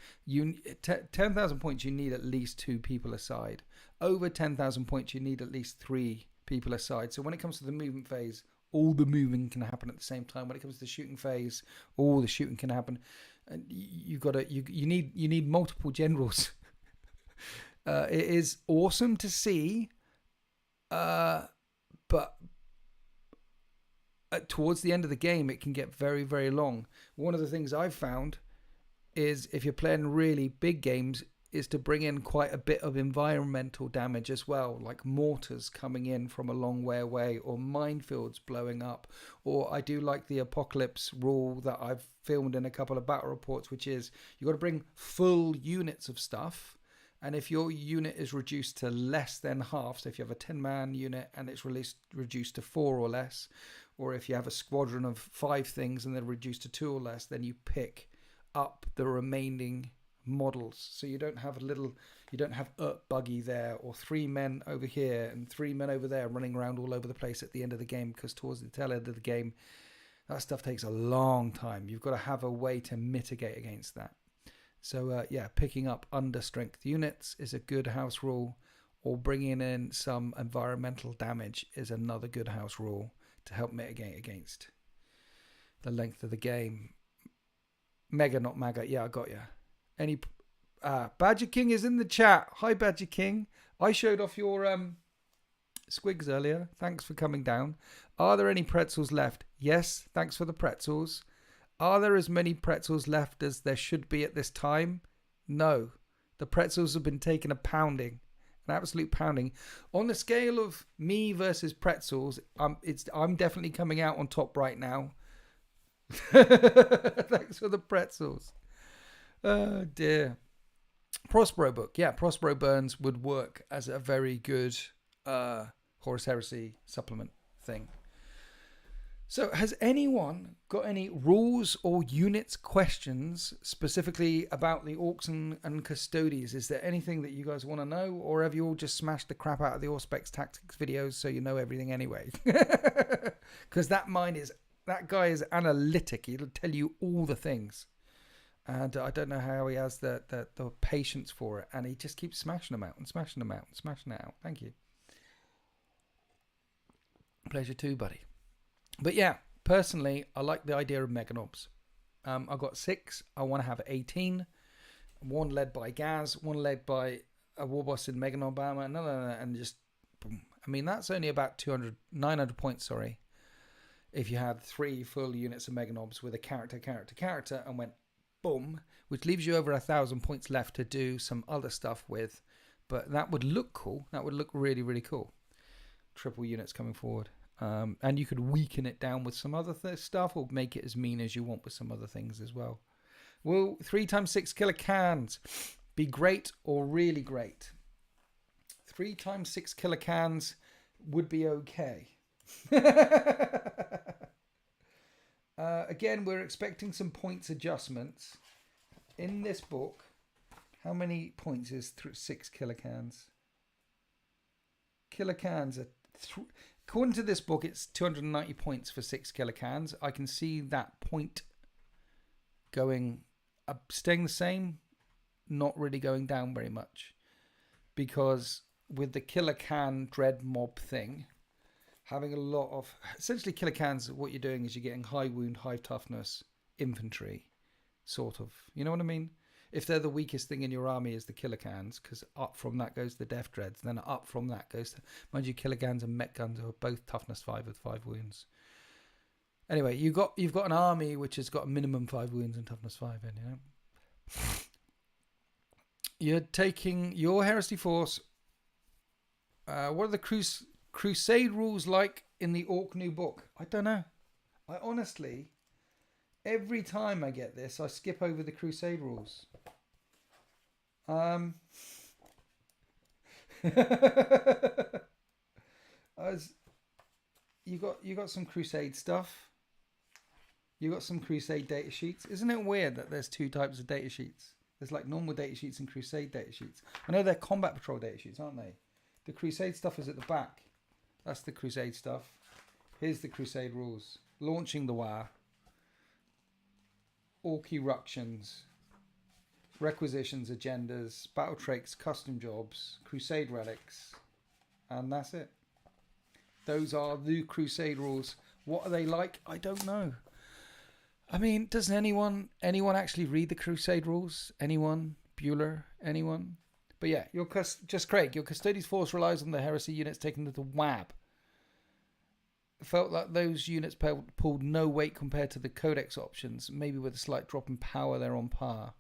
10,000 points, you need at least 2 people aside. Over 10,000 points, you need at least 3 people aside. So when it comes to the movement phase, all the moving can happen at the same time. When it comes to the shooting phase, all the shooting can happen. And you need multiple generals. It is awesome to see, but towards the end of the game, it can get very, very long. One of the things I've found is if you're playing really big games, is to bring in quite a bit of environmental damage as well, like mortars coming in from a long way away, or minefields blowing up. Or I do like the apocalypse rule that I've filmed in a couple of battle reports, which is you got to bring full units of stuff. And if your unit is reduced to less than half, so if you have a 10-man unit and it's reduced to 4 or less, or if you have a squadron of 5 things and they're reduced to 2 or less, then you pick up the remaining models. So you don't have buggy there, or 3 men over here and 3 men over there running around all over the place at the end of the game, because towards the tail end of the game, that stuff takes a long time. You've got to have a way to mitigate against that. So picking up under strength units is a good house rule, or bringing in some environmental damage is another good house rule to help mitigate against the length of the game. Mega, not MAGA. Yeah, I got you. Badger King is in the chat. Hi, Badger King. I showed off your squigs earlier. Thanks for coming down. Are there any pretzels left? Yes, thanks for the pretzels. Are there as many pretzels left as there should be at this time? No. The pretzels have been taking a pounding, an absolute pounding. On the scale of me versus pretzels, I'm definitely coming out on top right now. Thanks for the pretzels. Oh dear. Prospero book. Yeah, Prospero Burns would work as a very good Horus Heresy supplement thing. So has anyone got any rules or units questions specifically about the Orcs and Custodies? Is there anything that you guys want to know, or have you all just smashed the crap out of the Auspex Tactics videos so you know everything anyway? Because that guy is analytic. He'll tell you all the things. And I don't know how he has the patience for it. And he just keeps smashing them out and smashing them out and smashing it out. Thank you. Pleasure too, buddy. But yeah, personally, I like the idea of Meganobs. I've got 6. I want to have 18. One led by Gaz, one led by a Warboss in Meganob armor, another, and just boom. I mean, that's only about 900 points, sorry. If you had 3 full units of Meganobs with a character, and went boom, which leaves you over 1,000 points left to do some other stuff with. But that would look cool. That would look really, really cool. Triple units coming forward. And you could weaken it down with some other stuff, or make it as mean as you want with some other things as well. Will 3x6 killer cans be great or really great? 3x6 killer cans would be okay. Again, we're expecting some points adjustments. In this book, how many points is 6 killer cans? Killer cans are... According to this book, it's 290 points for 6 killer cans. I can see that point going up, staying the same, not really going down very much. Because with the killer can dread mob thing, having a lot of... Essentially, killer cans, what you're doing is you're getting high wound, high toughness infantry, sort of. You know what I mean? If they're the weakest thing in your army is the killer cans, because up from that goes the death dreads, then up from that goes, mind you, killer cans and mech guns are both toughness 5 with 5 wounds. Anyway, you've got an army which has got a minimum 5 wounds and toughness 5 in, you know. You're taking your Heresy Force. What are the Crusade rules like in the Orc new book? I don't know. I honestly, every time I get this, I skip over the Crusade rules. You got some Crusade stuff. You got some Crusade data sheets. Isn't it weird that there's 2 types of data sheets? There's like normal data sheets and Crusade data sheets. I know they're Combat Patrol data sheets, aren't they? The Crusade stuff is at the back. That's the Crusade stuff. Here's the Crusade rules. Launching the War. Orc eruptions. Requisitions, agendas, battle tricks, custom jobs, Crusade relics, and that's it. Those are the Crusade rules. What are they like? I don't know. I mean, does anyone actually read the Crusade rules? Anyone? Bueller? Anyone? But yeah, just Craig. Your Custodes force relies on the heresy units taken to the WAB. Felt like those units pulled no weight compared to the Codex options. Maybe with a slight drop in power, they're on par.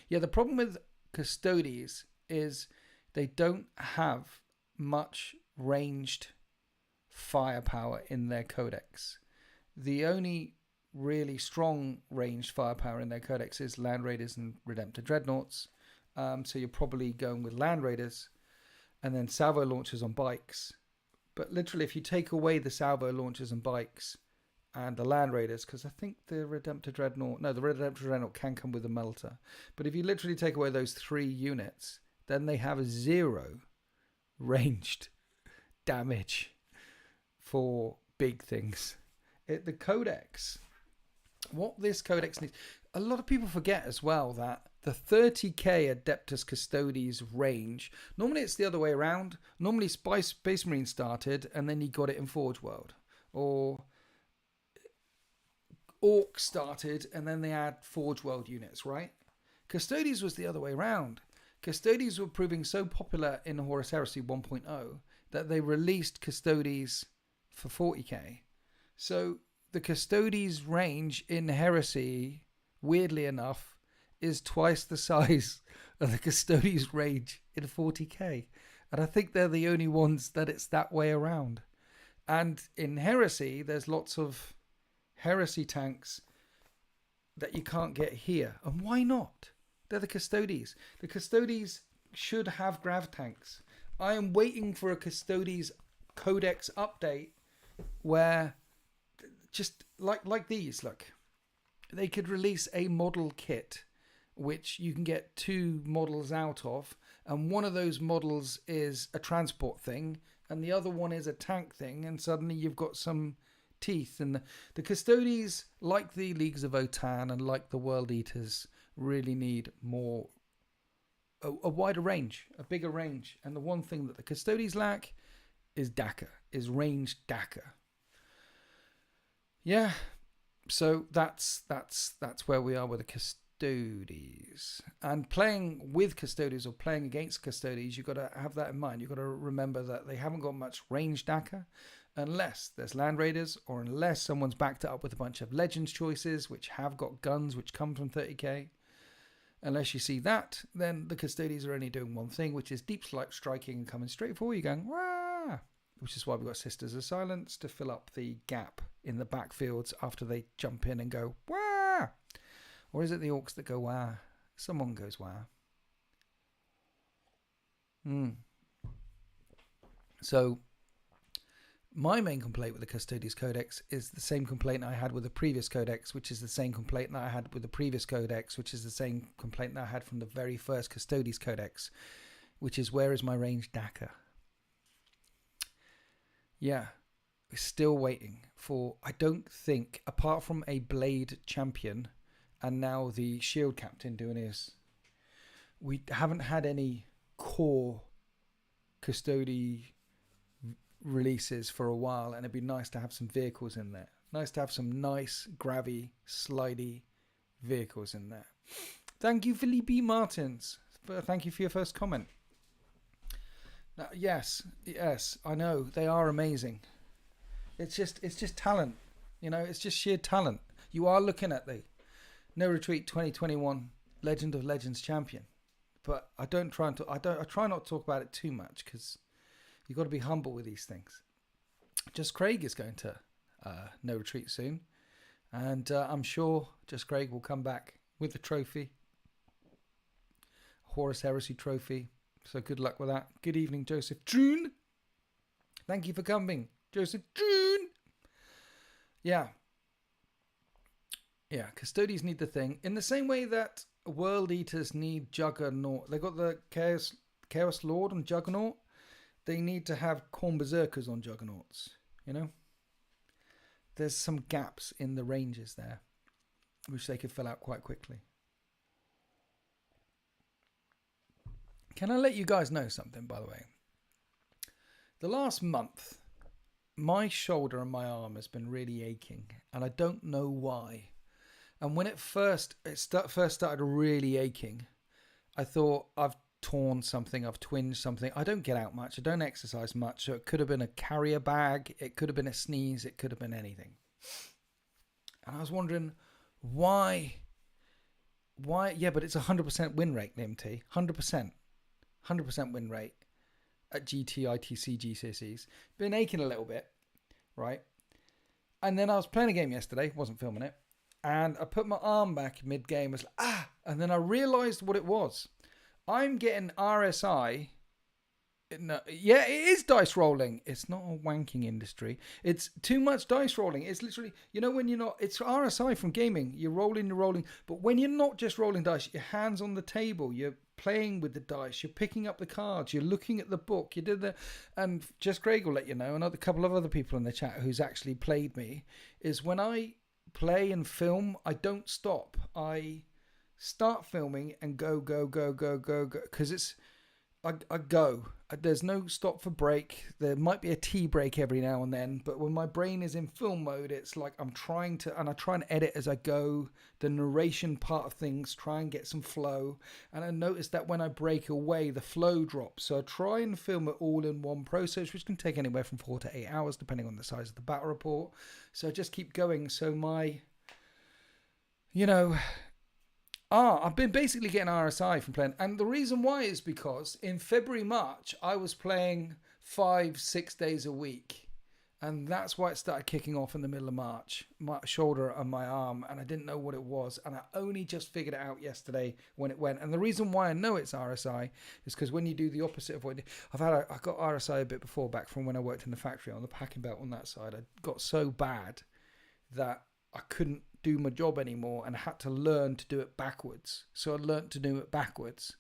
Yeah, the problem with Custodes is they don't have much ranged firepower in their Codex. The only really strong ranged firepower in their Codex is Land Raiders and Redemptor Dreadnoughts. So you're probably going with Land Raiders and then salvo launchers on bikes. But literally, if you take away the salvo launchers and bikes and the Land Raiders, because I think the Redemptor Dreadnought... No, the Redemptor Dreadnought can come with a melter. But if you literally take away those 3 units, then they have 0 ranged damage for big things. The Codex... What this Codex needs... A lot of people forget as well that the 30k Adeptus Custodes range, normally it's the other way around. Normally Space Marine started and then you got it in Forge World. Or Orc started and then they add Forge World units, right? Custodes was the other way around. Custodes were proving so popular in Horus Heresy 1.0 that they released Custodes for 40k. So the Custodes range in Heresy, weirdly enough, is twice the size of the Custodes range in 40k. And I think they're the only ones that it's that way around. And in Heresy, there's lots of Heresy tanks that you can't get here. And why not? They're the Custodes. The Custodes should have grav tanks. I am waiting for a Custodes Codex update where just like these, look, they could release a model kit which you can get 2 models out of, and one of those models is a transport thing and the other one is a tank thing, and suddenly you've got some teeth. And the Custodes, like the Leagues of Otan and like the World Eaters, really need more a wider range, a bigger range. And the one thing that the Custodes lack is Dakka, is ranged Dakka. Yeah, so that's where we are with the Custodes. And playing with Custodes or playing against Custodes, you've got to have that in mind. You've got to remember that they haven't got much ranged Dakka unless there's Land Raiders, or unless someone's backed it up with a bunch of Legends choices which have got guns which come from 30k. Unless you see that, then the Custodes are only doing one thing, which is deep striking and coming straight for you, going wah! Which is why we've got Sisters of Silence to fill up the gap in the backfields after they jump in and go wah! Or is it the Orcs that go wah? Someone goes wah. So my main complaint with the Custodes Codex is the same complaint I had with the previous Codex, which is the same complaint that I had with the previous Codex, which is the same complaint that I had from the very first Custodes Codex, which is, where is my ranged Dakka? Yeah, we're still waiting for, I don't think, apart from a Blade champion and now the Shield Captain doing his, we haven't had any core Custode releases for a while, and it'd be nice to have some vehicles in there. Nice to have some nice, gravy, slidey vehicles in there. Thank you, Felipe Martins. Thank you for your first comment. Now, yes, I know they are amazing. It's just talent, you know. It's just sheer talent. You are looking at the No Retreat 2021 Legend of Legends champion, but I try not to talk about it too much, because you've got to be humble with these things. Just Craig is going to No Retreat soon, and I'm sure Just Craig will come back with the trophy, Horus Heresy trophy. So good luck with that. Good evening, Joseph June. Thank you for coming, Joseph June. Yeah, Custodes need the thing in the same way that World Eaters need Juggernaut. They got the Chaos Lord on Juggernaut. They need to have Khorne Berserkers on Juggernauts, you know? There's some gaps in the ranges there, which they could fill out quite quickly. Can I let you guys know something, by the way? The last month, my shoulder and my arm has been really aching, and I don't know why. And when it first started really aching, I thought, I've torn something, I've twinged something. I don't get out much, I don't exercise much, so it could have been a carrier bag, it could have been a sneeze, it could have been anything. And I was wondering why, yeah, but it's 100% win rate, the MT, 100% win rate at GT, ITC, GCSEs. Been aching a little bit, right? And then I was playing a game yesterday, wasn't filming it, and I put my arm back mid-game, was like, and then I realised what it was. I'm getting RSI. No, yeah, it is dice rolling. It's not a wanking industry. It's too much dice rolling. It's literally, you know, when you're not, it's RSI from gaming. You're rolling. But when you're not just rolling dice, your hands on the table, you're playing with the dice, you're picking up the cards, you're looking at the book, and Just Greg will let you know, and a couple of other people in the chat who's actually played me, is when I play and film, I don't stop. I start filming and go, because I go. There's no stop for break. There might be a tea break every now and then, but when my brain is in film mode, it's like I'm trying to, and I try and edit as I go. The narration part of things, try and get some flow. And I notice that when I break away, the flow drops. So I try and film it all in one process, which can take anywhere from 4 to 8 hours, depending on the size of the battle report. So I just keep going. So my, you know, I've been basically getting RSI from playing. And the reason why is because in February, March, I was playing 5-6 days a week. And that's why it started kicking off in the middle of March. My shoulder and my arm. And I didn't know what it was. And I only just figured it out yesterday when it went. And the reason why I know it's RSI is because when you do the opposite of what I got RSI a bit before, back from when I worked in the factory on the packing belt on that side. I got so bad that I couldn't do my job anymore and I had to learn to do it backwards. So I learned to do it backwards,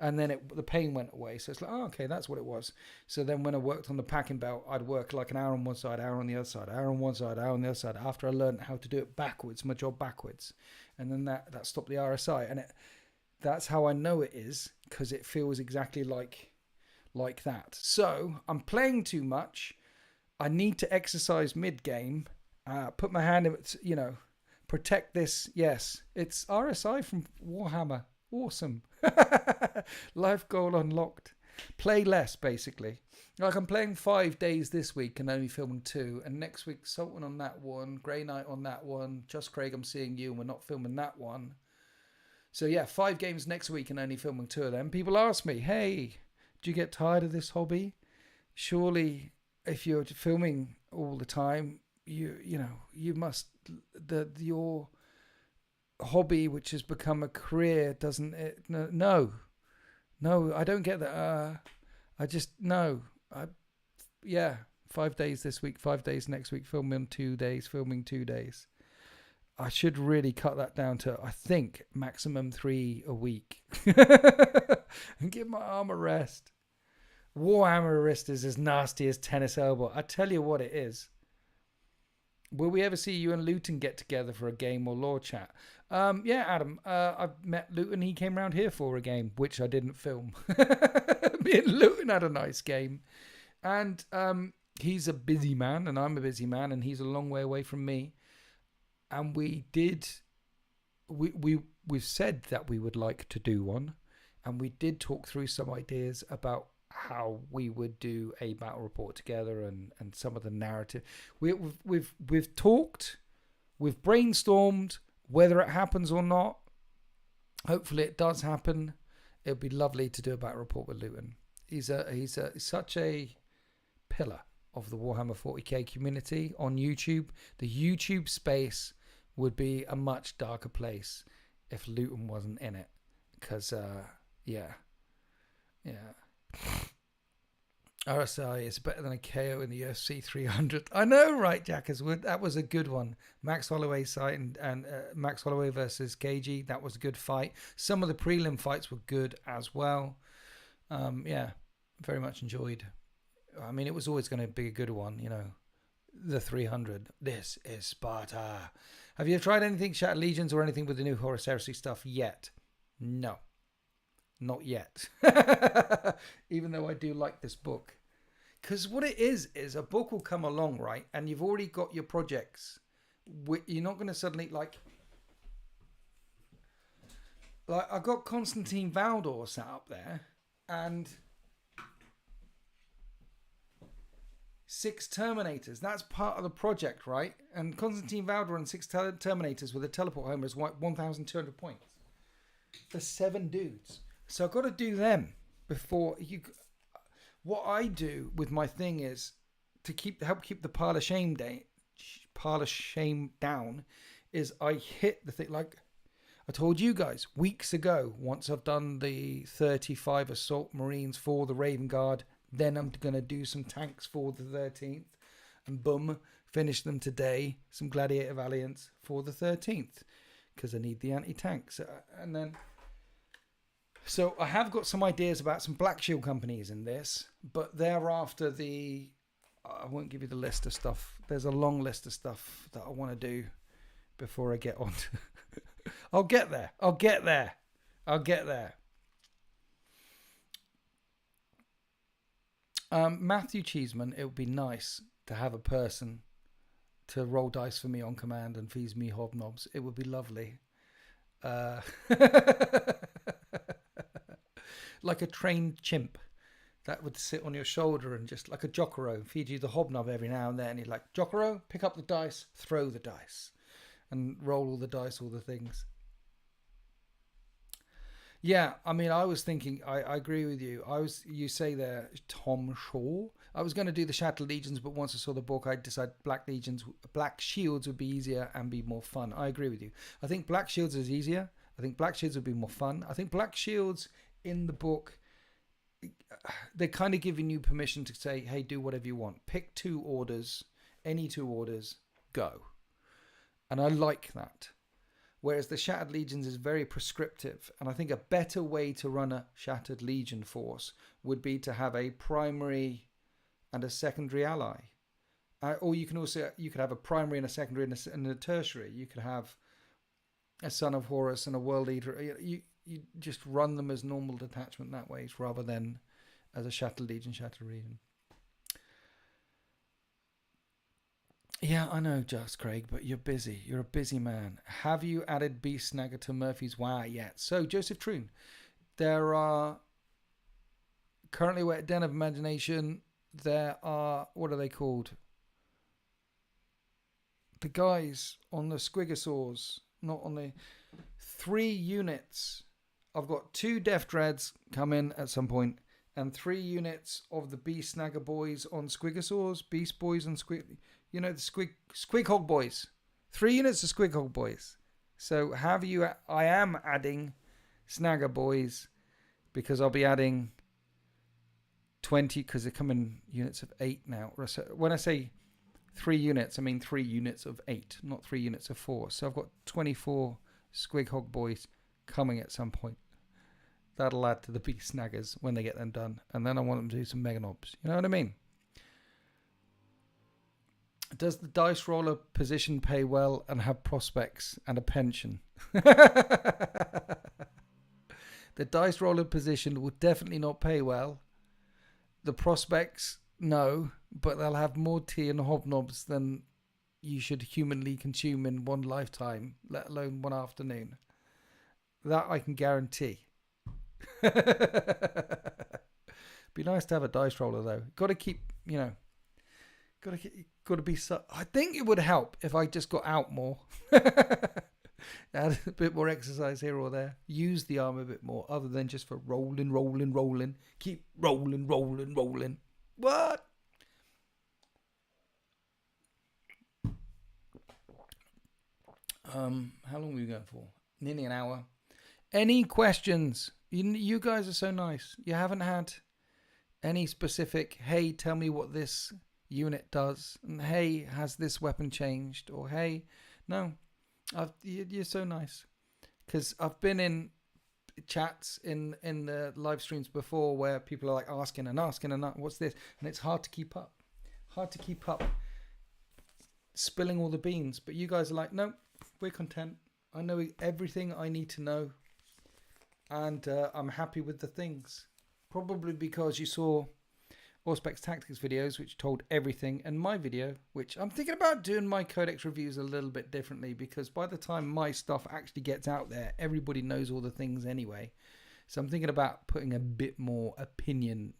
and then the pain went away. So it's like, oh, okay, that's what it was. So then when I worked on the packing belt, I'd work like an hour on one side, hour on the other side, hour on one side, hour on the other side, after I learned how to do it backwards, my job backwards. And then that stopped the RSI. And that's how I know it is, because it feels exactly like that. So I'm playing too much. I need to exercise mid-game, put my hand in it, protect this. Yes, it's RSI from Warhammer. Awesome. Life goal unlocked. Play less, basically. Like, I'm playing 5 days this week and only filming 2. And next week, Sultan on that one, Grey Knight on that one, Just Craig, I'm seeing you, and we're not filming that one. So yeah, 5 games next week and only filming 2 of them. People ask me, hey, do you get tired of this hobby? Surely, if you're filming all the time, you must, your hobby, which has become a career, doesn't it? No, I don't get that. I just, no. 5 days this week, 5 days next week, filming 2 days. I should really cut that down to, I think, maximum 3 a week. And give my arm a rest. Warhammer wrist is as nasty as tennis elbow. I tell you what it is. Will we ever see you and Luton get together for a game or lore chat? Yeah, Adam. I've met Luton. He came round here for a game, which I didn't film. Me and Luton had a nice game. And he's a busy man, and I'm a busy man, and he's a long way away from me. And we've said that we would like to do one. And we did talk through some ideas about how we would do a battle report together and some of the narrative. We've talked, we've brainstormed whether it happens or not. Hopefully it does happen. It'd be lovely to do a battle report with Luton. He's such a pillar of the Warhammer 40k community on YouTube. The YouTube space would be a much darker place if Luton wasn't in it. Because yeah. RSI is better than a KO in the UFC 300. I know, right, Jackers? That was a good one. Max Holloway site and Max Holloway versus KG. That was a good fight. Some of the prelim fights were good as well. Yeah, very much enjoyed. I mean, it was always going to be a good one, The 300. This is Sparta. Have you tried anything, Shattered Legions, or anything with the new Horus Heresy stuff yet? No. Not yet. Even though I do like this book. Because what it is a book will come along, right? And you've already got your projects. You're not going to suddenly, like I got Constantine Valdor sat up there. And 6 Terminators. That's part of the project, right? And Constantine Valdor and 6 Terminators with a teleport home is 1,200 points. For 7 dudes. So I've got to do them before you. What I do with my thing is to help keep the pile of shame down. Is I hit the thing, like I told you guys weeks ago. Once I've done the 35 Assault Marines for the Raven Guard, then I'm gonna do some tanks for the 13th, and boom, finish them today. Some Gladiator Valiants for the 13th because I need the anti-tanks, and then. So I have got some ideas about some Black Shield companies in this, but thereafter I won't give you the list of stuff. There's a long list of stuff that I want to do before I get on. I'll get there. Matthew Cheeseman, it would be nice to have a person to roll dice for me on command and feeds me hobnobs. It would be lovely. Like a trained chimp that would sit on your shoulder and just like a Jokero feed you the hobnob every now and then. You're like, Jokero, pick up the dice, throw the dice, and roll all the dice, all the things. Yeah, I mean, I was thinking, I agree with you. You say there, Tom Shaw. I was going to do the Shattered Legions, but once I saw the book, I decided Black Shields would be easier and be more fun. I agree with you. I think Black Shields is easier. I think Black Shields would be more fun. I think Black Shields in the book, they're kind of giving you permission to say, hey, do whatever you want. Pick 2 orders, any 2 orders, go. And I like that. Whereas the Shattered Legions is very prescriptive. And I think a better way to run a Shattered Legion force would be to have a primary and a secondary ally. Or you could have a primary and a secondary and a tertiary. You could have a Son of Horus and a World Eater. You just run them as normal detachment that way rather than as a Shattered Legion. Yeah, I know, Just Craig, but you're busy. You're a busy man. Have you added Beast Snagger to Murphy's WoW yet? So, Joseph Troon, there are currently at Den of Imagination, there are, what are they called? The guys on the Squigosaurs, not on the 3 units. I've got 2 Death Dreads coming at some point, and 3 units of the Beast Snagger boys on Squigosaurs, Beast Boys and Squig. You know, the Squighog boys. 3 units of Squighog boys. So I am adding Snagger boys because I'll be adding 20 because they come in units of 8 now. When I say 3 units, I mean 3 units of 8, not 3 units of 4. So I've got 24 Squighog boys coming at some point. That'll add to the Beast Snaggers when they get them done. And then I want them to do some Mega Knobs. You know what I mean? Does the dice roller position pay well and have prospects and a pension? The dice roller position will definitely not pay well. The prospects, no, but they'll have more tea and hobnobs than you should humanly consume in one lifetime, let alone one afternoon. That I can guarantee. Be nice to have a dice roller though. Got to keep, got to be. I think it would help if I just got out more. Add a bit more exercise here or there. Use the arm a bit more, other than just for rolling. Keep rolling. What? How long were we going for? Nearly an hour. Any questions? You guys are so nice. You haven't had any specific, hey, tell me what this unit does, and hey, has this weapon changed, or hey, no, you're so nice. Because I've been in chats in the live streams before where people are like asking and what's this, and it's hard to keep up spilling all the beans, but you guys are like, no, we're content. I know everything I need to know, and I'm happy with the things. Probably because you saw Auspex Tactics videos, which told everything, and my video, which I'm thinking about doing my Codex reviews a little bit differently, because by the time my stuff actually gets out there, everybody knows all the things anyway. So I'm thinking about putting a bit more opinion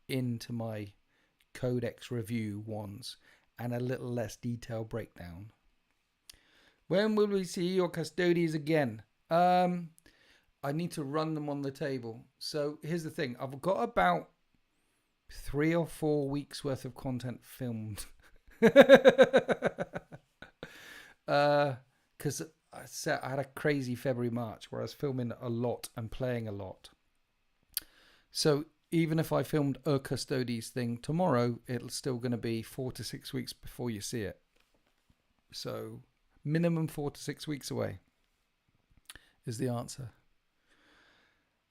into my Codex review ones, and a little less detailed breakdown. When will we see your custodies again? I need to run them on the table. So here's the thing. I've got about 3 or 4 weeks worth of content filmed. Because I had a crazy February, March where I was filming a lot and playing a lot. So even if I filmed a Custodes thing tomorrow, it's still going to be 4 to 6 weeks before you see it. So minimum 4 to 6 weeks away is the answer.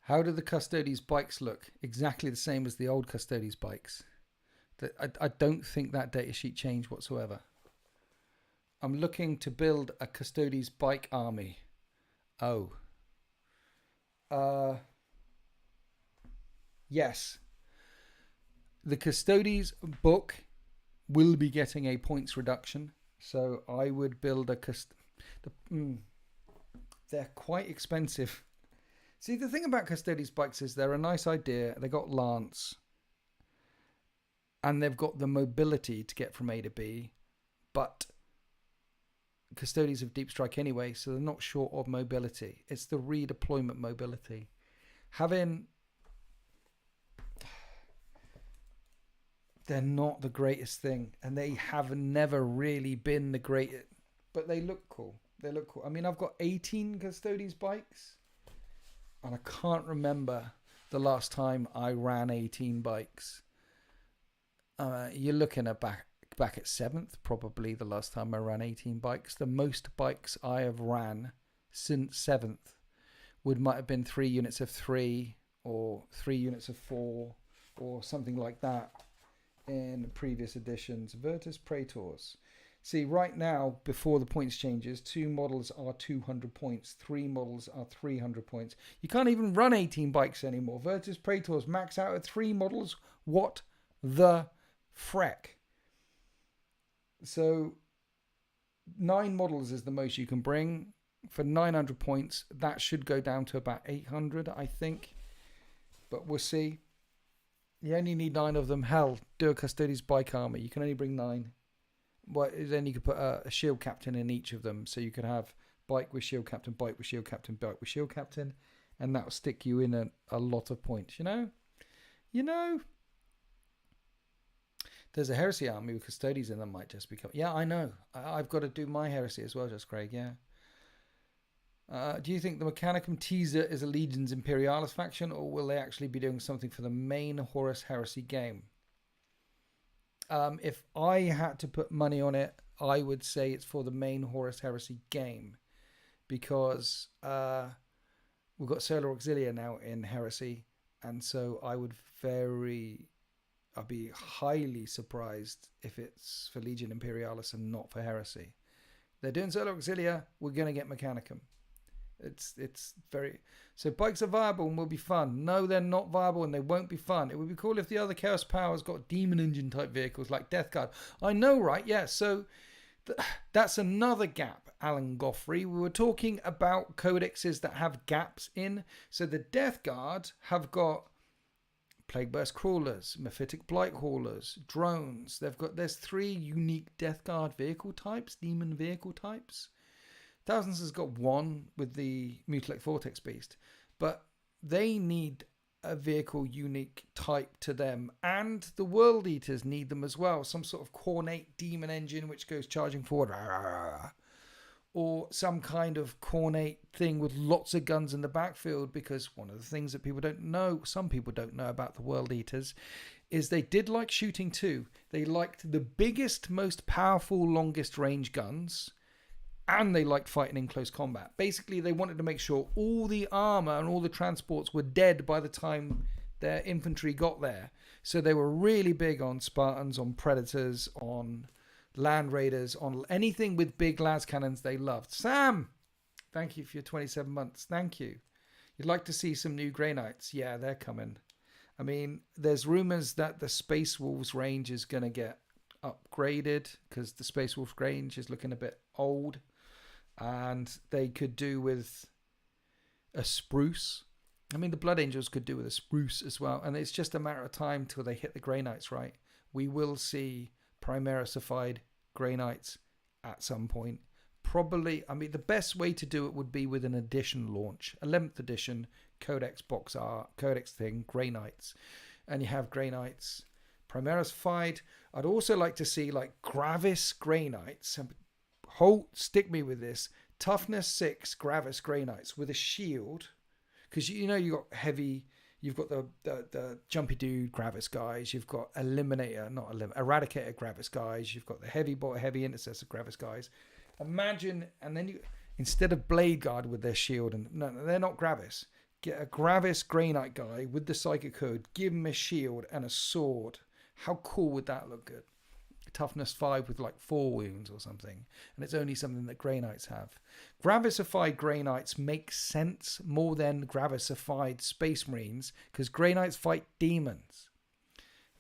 How do the Custodes bikes look? Exactly the same as the old Custodes bikes. I don't think that datasheet changed whatsoever. I'm looking to build a Custodes bike army. Oh. Yes. The Custodes book will be getting a points reduction. So I would build a they're quite expensive. See, the thing about Custodes bikes is they're a nice idea. They got Lance. And they've got the mobility to get from A to B. But Custodes have deep strike anyway, so they're not short of mobility. It's the redeployment mobility. They're not the greatest thing, and they have never really been the greatest, but they look cool. I mean, I've got 18 Custodes bikes, and I can't remember the last time I ran 18 bikes. You're looking at back at 7th, probably the last time I ran 18 bikes. The most bikes I have ran since 7th might have been 3 units of 3 or 3 units of 4 or something like that in previous editions. Virtus Praetors. See, right now, before the points changes, 2 models are 200 points, 3 models are 300 points. You can't even run 18 bikes anymore. Virtus Praetors max out at 3 models. What the freck? So 9 models is the most you can bring for 900 points. That should go down to about 800, I think, but we'll see. You only need 9 of them. Hell, do a Custodes bike army. You can only bring 9. Well, then you could put a shield captain in each of them, so you could have bike with shield captain, bike with shield captain, bike with shield captain, and that will stick you in a lot of points. You know. There's a heresy army with Custodes in them might just become... Yeah, I know. I've got to do my heresy as well, just Craig, yeah. Do you think the Mechanicum teaser is a Legions Imperialis faction, or will they actually be doing something for the main Horus Heresy game? If I had to put money on it, I would say it's for the main Horus Heresy game, because we've got Solar Auxilia now in Heresy, and so I'd be highly surprised if it's for Legion Imperialis and not for Heresy. They're doing Solar Auxilia, we're going to get Mechanicum. It's very... So bikes are viable and will be fun. No, they're not viable and they won't be fun. It would be cool if the other Chaos Powers got Demon Engine type vehicles like Death Guard. I know, right? Yeah, so that's another gap, Alan Goffrey. We were talking about codexes that have gaps in. So the Death Guard have got Plague Burst Crawlers, Mephitic Blight Haulers, drones. There's 3 unique Death Guard vehicle types, demon vehicle types. Thousands has got 1 with the Mutilate Vortex Beast, but they need a vehicle unique type to them, and the World Eaters need them as well. Some sort of cornate demon engine which goes charging forward, or some kind of cornate thing with lots of guns in the backfield, because one of the things that some people don't know about the World Eaters is they did like shooting too. They liked the biggest, most powerful, longest range guns, and they liked fighting in close combat. Basically, they wanted to make sure all the armor and all the transports were dead by the time their infantry got there. So they were really big on Spartans, on Predators, on Land Raiders, on anything with big las cannons they loved. Sam, thank you for your 27 months. Thank you. You'd like to see some new Grey Knights? Yeah, they're coming. I mean, there's rumors that the Space Wolves range is going to get upgraded because the Space Wolves range is looking a bit old. And they could do with a spruce. I mean, the Blood Angels could do with a spruce as well. And it's just a matter of time till they hit the Grey Knights, right? We will see Primaris-ified Grey Knights at some point. Probably, I mean, the best way to do it would be with an edition launch. 11th edition, Codex box art, Codex thing, Grey Knights. And you have Grey Knights Primaris-ified. I'd also like to see, like, Gravis Grey Knights. Stick me with this. Toughness 6 Gravis Grey Knights with a shield, because you got heavy. You've got the Jumpy Dude Gravis guys. You've got Eradicator Gravis guys. You've got the heavy Intercessor Gravis guys. Imagine, and then instead of Blade Guard with their shield, and no, they're not Gravis. Get a Gravis Grey Knight guy with the Psychic Hood. Give him a shield and a sword. How cool would that look? Good. Toughness 5 with like 4 wounds or something, and it's only something that Grey Knights have. Gravisified Grey Knights make sense more than Gravisified Space Marines, because Grey Knights fight demons.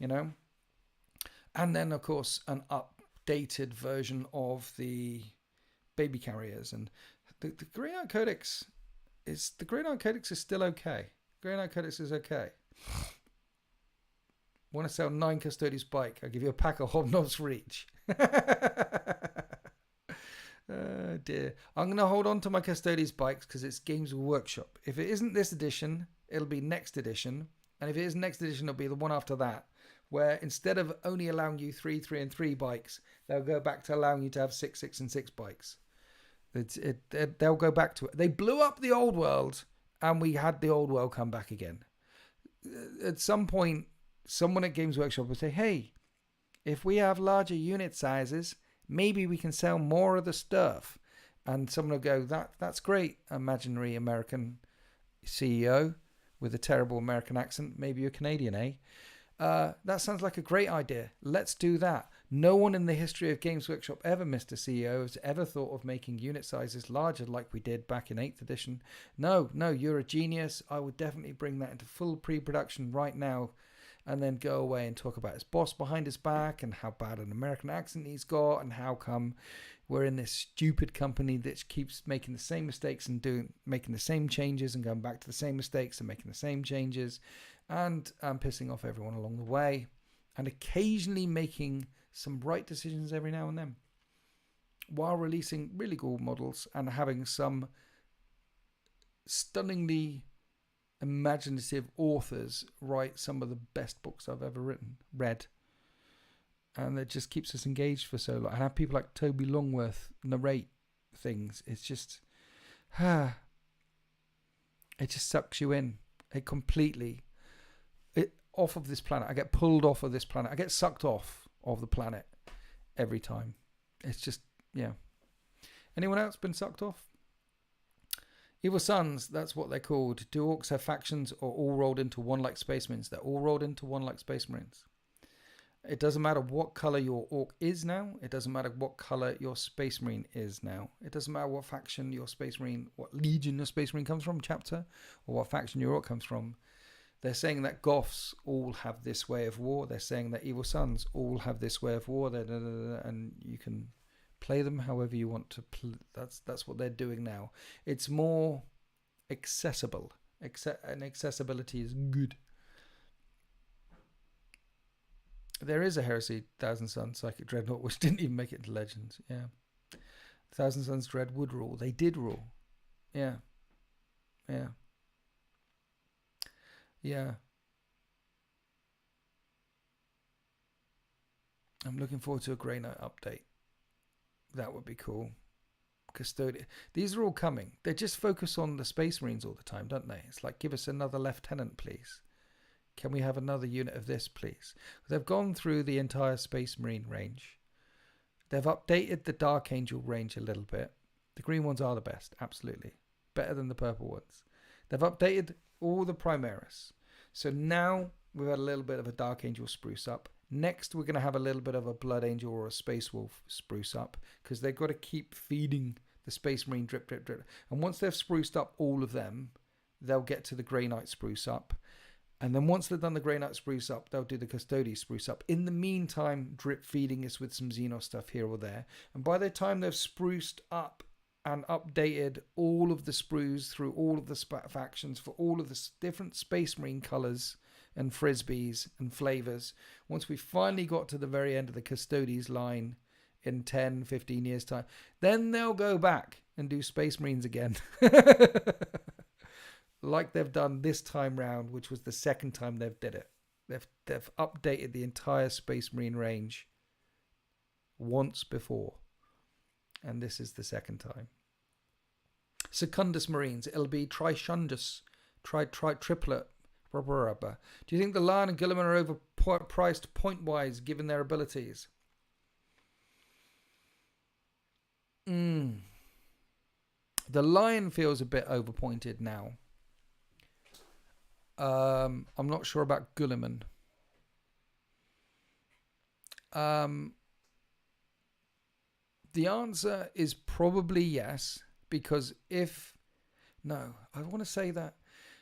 you know. And then, of course, an updated version of the baby carriers. And the Grey Knight Codex is still okay. Grey Knight Codex is okay. Want to sell 9 Custodes bike? I'll give you a pack of hobnobs for each. Oh dear. I'm going to hold on to my Custodes bikes because it's Games Workshop. If it isn't this edition, it'll be next edition. And if it is next edition, it'll be the one after that. Where instead of only allowing you 3, 3, and 3 bikes, they'll go back to allowing you to have 6, 6, and 6 bikes. They'll go back to it. They blew up the old world, and we had the old world come back again. At some point, someone at Games Workshop will say, hey, if we have larger unit sizes, maybe we can sell more of the stuff. And someone will go, that's great, imaginary American CEO with a terrible American accent. Maybe you're Canadian, eh? That sounds like a great idea. Let's do that. No one in the history of Games Workshop ever, Mr. CEO, has ever thought of making unit sizes larger like we did back in 8th edition. No, you're a genius. I would definitely bring that into full pre-production right now and then go away and talk about his boss behind his back and how bad an American accent he's got and how come we're in this stupid company that keeps making the same mistakes and making the same changes and going back to the same mistakes and making the same changes and pissing off everyone along the way and occasionally making some right decisions every now and then while releasing really cool models and having some stunningly imaginative authors write some of the best books I've ever read. And it just keeps us engaged for so long. And have people like Toby Longworth narrate things. It's just, it just sucks you in. It completely, off of this planet. I get pulled off of this planet. I get sucked off of the planet every time. It's just, yeah. Anyone else been sucked off? Evil Sons, that's what they're called. Do orcs have factions or all rolled into one like Space Marines? They're all rolled into one like Space Marines. It doesn't matter what color your orc is now. It doesn't matter what color your Space Marine is now. It doesn't matter what faction your Space Marine, what legion your Space Marine comes from, chapter, or what faction your orc comes from. They're saying that Goths all have this way of war. They're saying that Evil Sons all have this way of war. And you can play them however you want to. That's what they're doing now. It's more accessible. And accessibility is good. There is a Heresy Thousand Suns Psychic Dreadnought which didn't even make it into Legends. Yeah, Thousand Suns Dread would rule. They did rule. Yeah. I'm looking forward to a Grey Knight update. That would be cool. Custodian. These are all coming. They just focus on the Space Marines all the time, don't they? It's like, give us another lieutenant, please. Can we have another unit of this, please? They've gone through the entire Space Marine range. They've updated the Dark Angel range a little bit. The green ones are the best, absolutely. Better than the purple ones. They've updated all the Primaris. So now we've had a little bit of a Dark Angel spruce up. Next, we're going to have a little bit of a Blood Angel or a Space Wolf spruce up because they've got to keep feeding the Space Marine drip, drip, drip. And once they've spruced up all of them, they'll get to the Grey Knight spruce up. And then once they've done the Grey Knight spruce up, they'll do the Custodes spruce up. In the meantime, drip feeding us with some Xenos stuff here or there. And by the time they've spruced up and updated all of the sprues through all of the factions for all of the different Space Marine colours and frisbees and flavours, once we finally got to the very end of the Custodes line in 10, 15 years' time, then they'll go back and do Space Marines again. Like they've done this time round, which was the second time they've did it. They've updated the entire Space Marine range once before. And this is the second time. Secundus Marines. It'll be Trishundus. Triplet. Do you think the Lion and Guilliman are overpriced point-wise given their abilities? The Lion feels a bit overpointed now. I'm not sure about Guilliman. The answer is probably yes, because I want to say that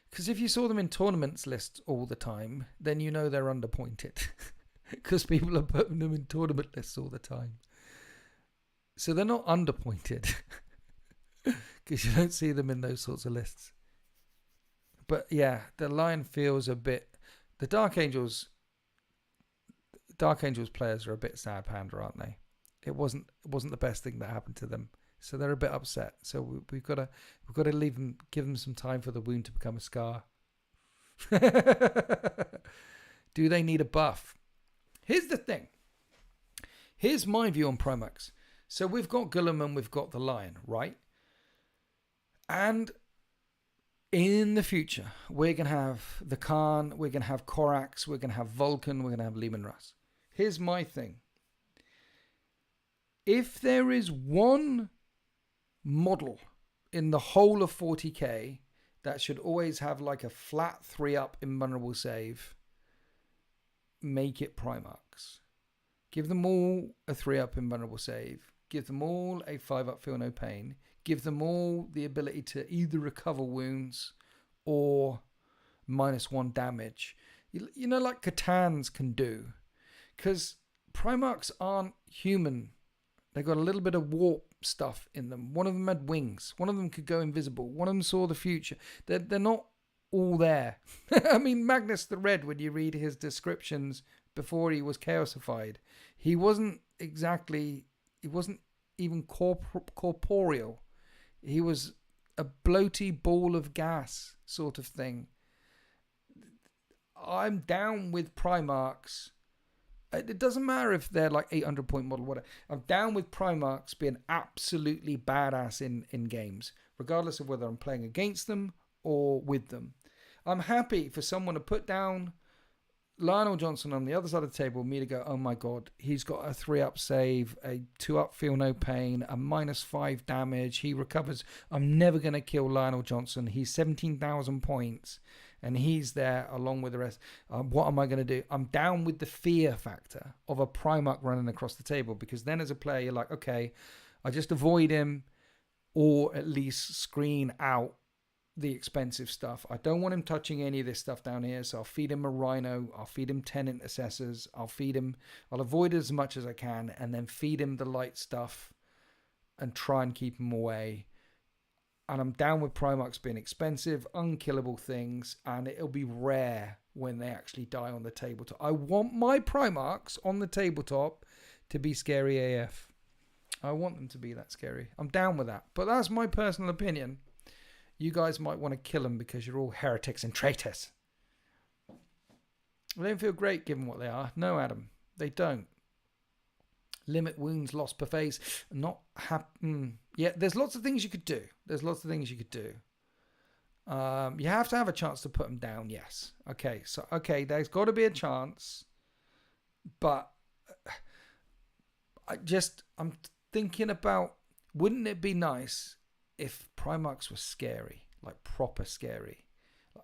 Because if you saw them in tournaments lists all the time, then you know they're underpointed. Because people are putting them in tournament lists all the time. So they're not underpointed. Because you don't see them in those sorts of lists. But yeah, the Lion feels a bit... The Dark Angels players are a bit sad panda, aren't they? It wasn't the best thing that happened to them. So they're a bit upset. So we've got to leave them, give them some time for the wound to become a scar. Do they need a buff? Here's the thing. Here's my view on Primax. So we've got Guilliman, we've got the Lion, right? And in the future, we're going to have the Khan, we're going to have Korax, we're going to have Vulcan, we're going to have Leman Russ. Here's my thing. If there is one model in the whole of 40k that should always have like a flat 3-up invulnerable save, make it Primarchs. Give them all a 3-up invulnerable save. Give them all a 5-up feel no pain. Give them all the ability to either recover wounds or -1 damage. You know, like Catans can do. Because Primarchs aren't human. They got a little bit of warp stuff in them. One of them had wings. One of them could go invisible. One of them saw the future. They're not all there. I mean, Magnus the Red, when you read his descriptions before he was chaosified, he wasn't even corporeal. He was a bloaty ball of gas sort of thing. I'm down with Primarchs. It doesn't matter if they're like 800 point model, whatever. I'm down with Primarchs being absolutely badass in games, regardless of whether I'm playing against them or with them. I'm happy for someone to put down Lionel Johnson on the other side of the table, me to go, oh my God, he's got a 3-up save, a 2-up feel no pain, a -5 damage. He recovers. I'm never going to kill Lionel Johnson. He's 17,000 points and he's there along with the rest. What am I going to do? I'm down with the fear factor of a Primarch running across the table, because then as a player, you're like, okay, I just avoid him or at least screen out the expensive stuff. I don't want him touching any of this stuff down here, so I'll feed him a Rhino, I'll feed him 10 Intercessors, I'll avoid it as much as I can, and then feed him the light stuff and try and keep him away. And I'm down with Primarchs being expensive, unkillable things, and it'll be rare when they actually die on the tabletop. I want my Primarchs on the tabletop to be scary AF. I want them to be that scary. I'm down with that, but that's my personal opinion. You guys might want to kill them because you're all heretics and traitors. They don't feel great given what they are. No, Adam, they don't. Limit wounds lost per phase. Not Yeah, there's lots of things you could do. You have to have a chance to put them down, yes. Okay, there's got to be a chance. But I'm thinking about, wouldn't it be nice if Primarchs were scary, like proper scary?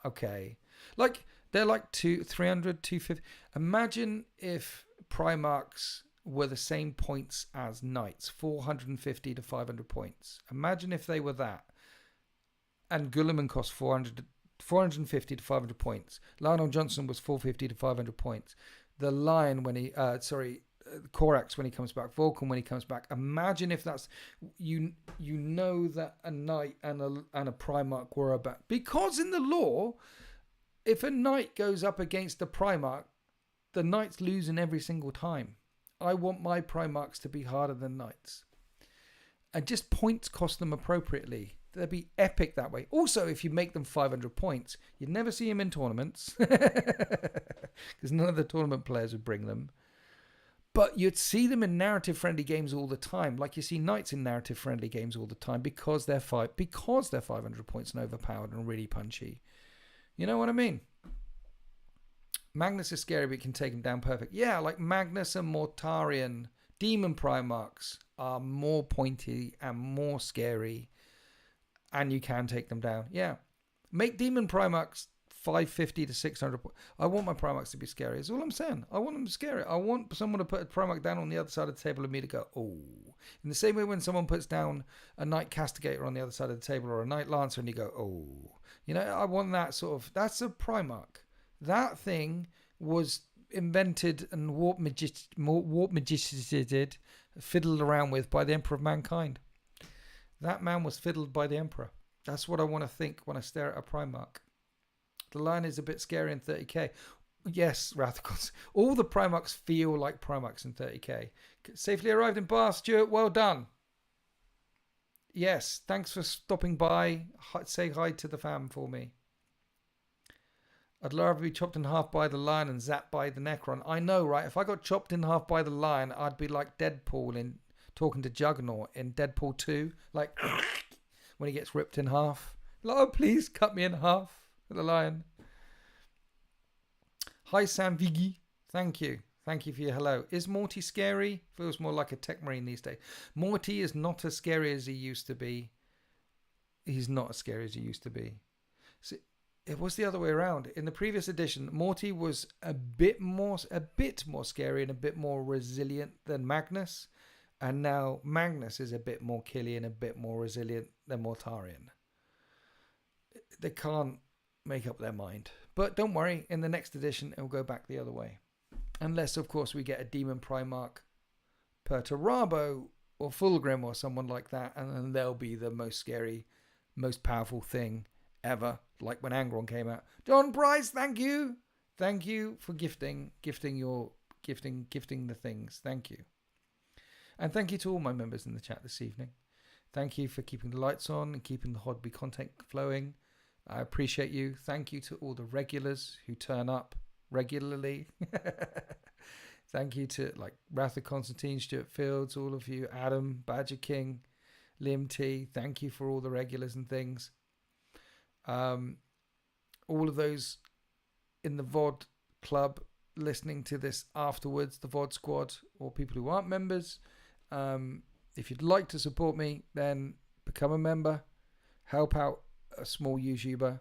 Okay, like they're like 300, 250. Imagine if Primarchs were the same points as Knights, 450 to 500 points. Imagine if they were that. And Guilliman cost 450 to 500 points. Lionel Johnson was 450 to 500 points. The Lion Korax when he comes back, Vulcan when he comes back. Imagine if that's you know that a Knight and a Primarch were about, because in the lore, if a Knight goes up against a Primarch, the Knight's losing every single time. I want my Primarchs to be harder than Knights, and just points cost them appropriately. They'd be epic that way. Also, if you make them 500 points, you'd never see them in tournaments because none of the tournament players would bring them. But you'd see them in narrative-friendly games all the time, like you see Knights in narrative-friendly games all the time, because they're 500 points and overpowered and really punchy. You know what I mean? Magnus is scary, but you can take him down perfect. Yeah, like Magnus and Mortarion, Demon Primarchs are more pointy and more scary, and you can take them down. Yeah. Make Demon Primarchs 550 to 600. I want my Primarchs to be scary. That's all I'm saying. I want them scary. I want someone to put a Primarch down on the other side of the table and me to go, oh. In the same way when someone puts down a Knight Castigator on the other side of the table or a Knight Lancer and you go, oh. You know, I want that sort of, that's a Primarch. That thing was invented and warp magicited, fiddled around with by the Emperor of Mankind. That man was fiddled by the Emperor. That's what I want to think when I stare at a Primarch. The line is a bit scary in 30k. Yes, Rathacons. All the Primarchs feel like Primarchs in 30k. Safely arrived in Bath, Stuart. Well done. Yes, thanks for stopping by. Say hi to the fam for me. I'd rather be chopped in half by the lion and zapped by the Necron. I know, right? If I got chopped in half by the lion, I'd be like Deadpool in talking to Juggernaut in Deadpool 2. Like, when he gets ripped in half. Like, oh, please cut me in half. The lion. Hi, Sam Vigi. Thank you. Thank you for your hello. Is Morty scary? Feels more like a tech marine these days. Morty is not as scary as he used to be. He's not as scary as he used to be. So it was the other way around. In the previous edition, Morty was a bit more scary and a bit more resilient than Magnus. And now Magnus is a bit more killy and a bit more resilient than Mortarion. They can't make up their mind. But don't worry, in the next edition, it'll go back the other way. Unless, of course, we get a Demon Primarch Perturabo or Fulgrim or someone like that, and then they'll be the most scary, most powerful thing ever, like when Angron came out. John Bryce, thank you. Thank you for gifting the things. Thank you. And thank you to all my members in the chat this evening. Thank you for keeping the lights on and keeping the Hodby content flowing. I appreciate you. Thank you to all the regulars who turn up regularly. Thank you to like Wrath of Constantine, Stuart Fields, all of you, Adam, Badger King, Liam T. Thank you for all the regulars and things. All of those in the VOD club listening to this afterwards, the VOD squad, or people who aren't members. If you'd like to support me, then become a member. Help out a small YouTuber.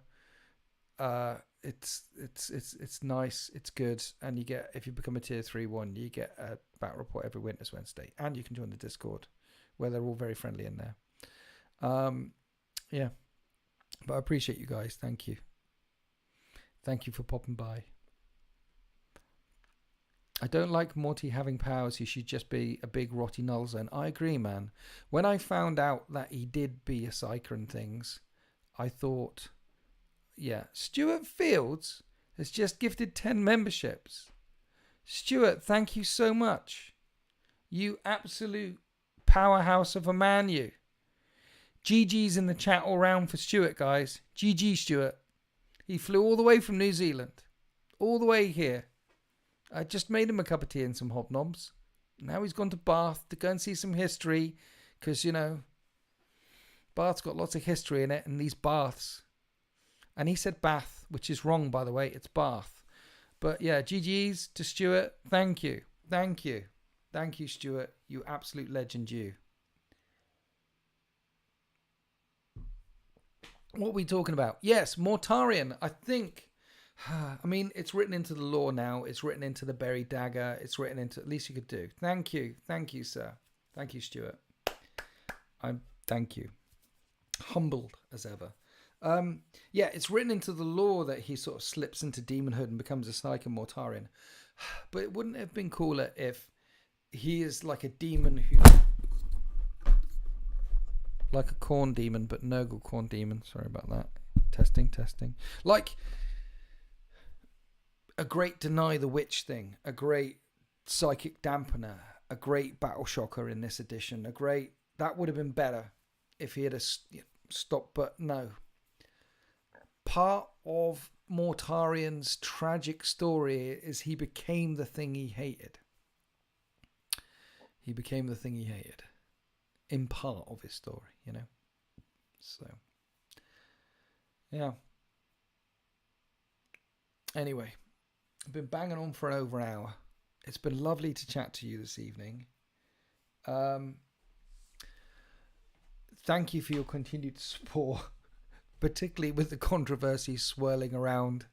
It's nice, it's good, and you get, if you become a tier 3 one, you get a battle report every Witness Wednesday, and you can join the Discord where they're all very friendly in there. Yeah, but I appreciate you guys. Thank you for popping by. I don't like Morty having powers. He should just be a big rotty null zone. I agree, man. When I found out that he did be a psyker and things, I thought, yeah. Stuart Fields has just gifted 10 memberships. Stuart, thank you so much. You absolute powerhouse of a man, you. GG's in the chat all round for Stuart, guys. GG, Stuart. He flew all the way from New Zealand. All the way here. I just made him a cup of tea and some hobnobs. Now he's gone to Bath to go and see some history. Because, you know, Bath's got lots of history in it, and these baths. And he said Bath, which is wrong, by the way. It's Bath. But yeah, GG's to Stuart. Thank you. Thank you. Thank you, Stuart. You absolute legend, you. What are we talking about? Yes, Mortarion. I think, I mean, it's written into the lore now. It's written into the Buried Dagger. It's written into, at least you could do. Thank you. Thank you, sir. Thank you, Stuart. Thank you. Humbled as ever. Yeah, it's written into the lore that he sort of slips into demonhood and becomes a Psyche Mortarion. But it wouldn't have been cooler if he is like a demon who... Like a corn demon, but Nurgle corn demon. Sorry about that. Testing. Like a great Deny the Witch thing. A great Psychic Dampener. A great Battle Shocker in this edition. That would have been better if he had stopped, but no. Part of Mortarion's tragic story is he became the thing he hated. He became the thing he hated. In part of his story, you know. So, yeah. Anyway, I've been banging on for over an hour. It's been lovely to chat to you this evening. Thank you for your continued support, particularly with the controversy swirling around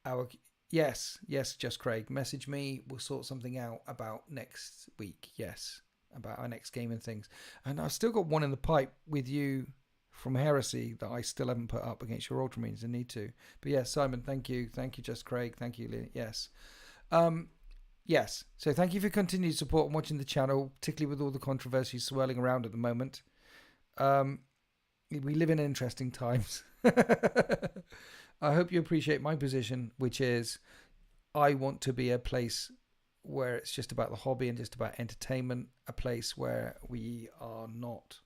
our yes, just Craig. Message me. We'll sort something out about next week. Yes, about our next game and things. And I've still got one in the pipe with you from Heresy that I still haven't put up against your Ultramarines. I need to. But yes, Simon, thank you, just Craig. Thank you, Lynn. Yes. Yes. So thank you for continued support and watching the channel, particularly with all the controversies swirling around at the moment. We live in interesting times. I hope you appreciate my position, which is I want to be a place where it's just about the hobby and just about entertainment, a place where we are not,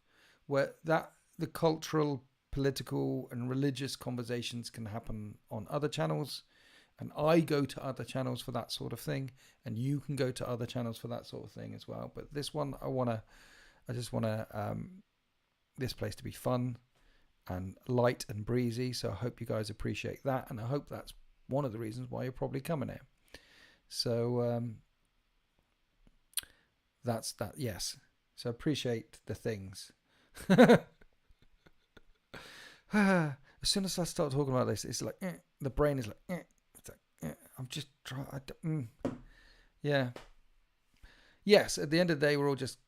where that the cultural, political and religious conversations can happen on other channels. And I go to other channels for that sort of thing, and you can go to other channels for that sort of thing as well. But this one, I just want this place to be fun and light and breezy. So I hope you guys appreciate that, and I hope that's one of the reasons why you're probably coming here. So that's that. Yes. So appreciate the things. As soon as I start talking about this, it's like the brain is like. I'm just trying. Yeah. Yes, at the end of the day, we're all just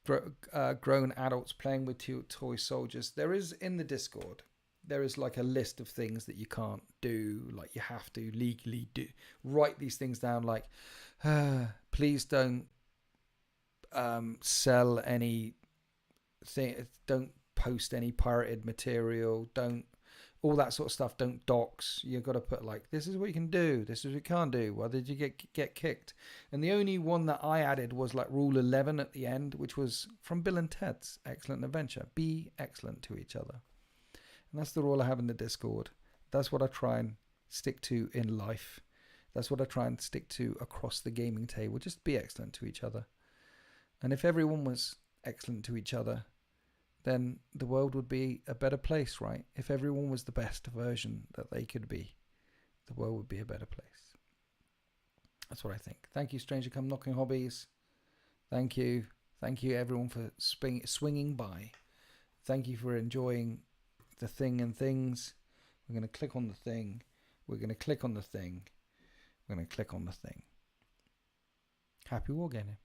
grown adults playing with toy soldiers. There is in the Discord, there is like a list of things that you can't do. Like you have to legally write these things down. Like, please don't sell any thing. Don't post any pirated material. Don't. All that sort of stuff. Don't dox. You've got to put like, this is what you can do. This is what you can't do. Why did you get kicked? And the only one that I added was like rule 11 at the end, which was from Bill and Ted's Excellent Adventure. Be excellent to each other. And that's the rule I have in the Discord. That's what I try and stick to in life. That's what I try and stick to across the gaming table. Just be excellent to each other. And if everyone was excellent to each other, then the world would be a better place, right? If everyone was the best version that they could be, the world would be a better place. That's what I think. Thank you, Stranger Come Knocking Hobbies. Thank you. Thank you, everyone, for swinging by. Thank you for enjoying the thing and things. We're going to click on the thing. We're going to click on the thing. We're going to click on the thing. Happy wargaming.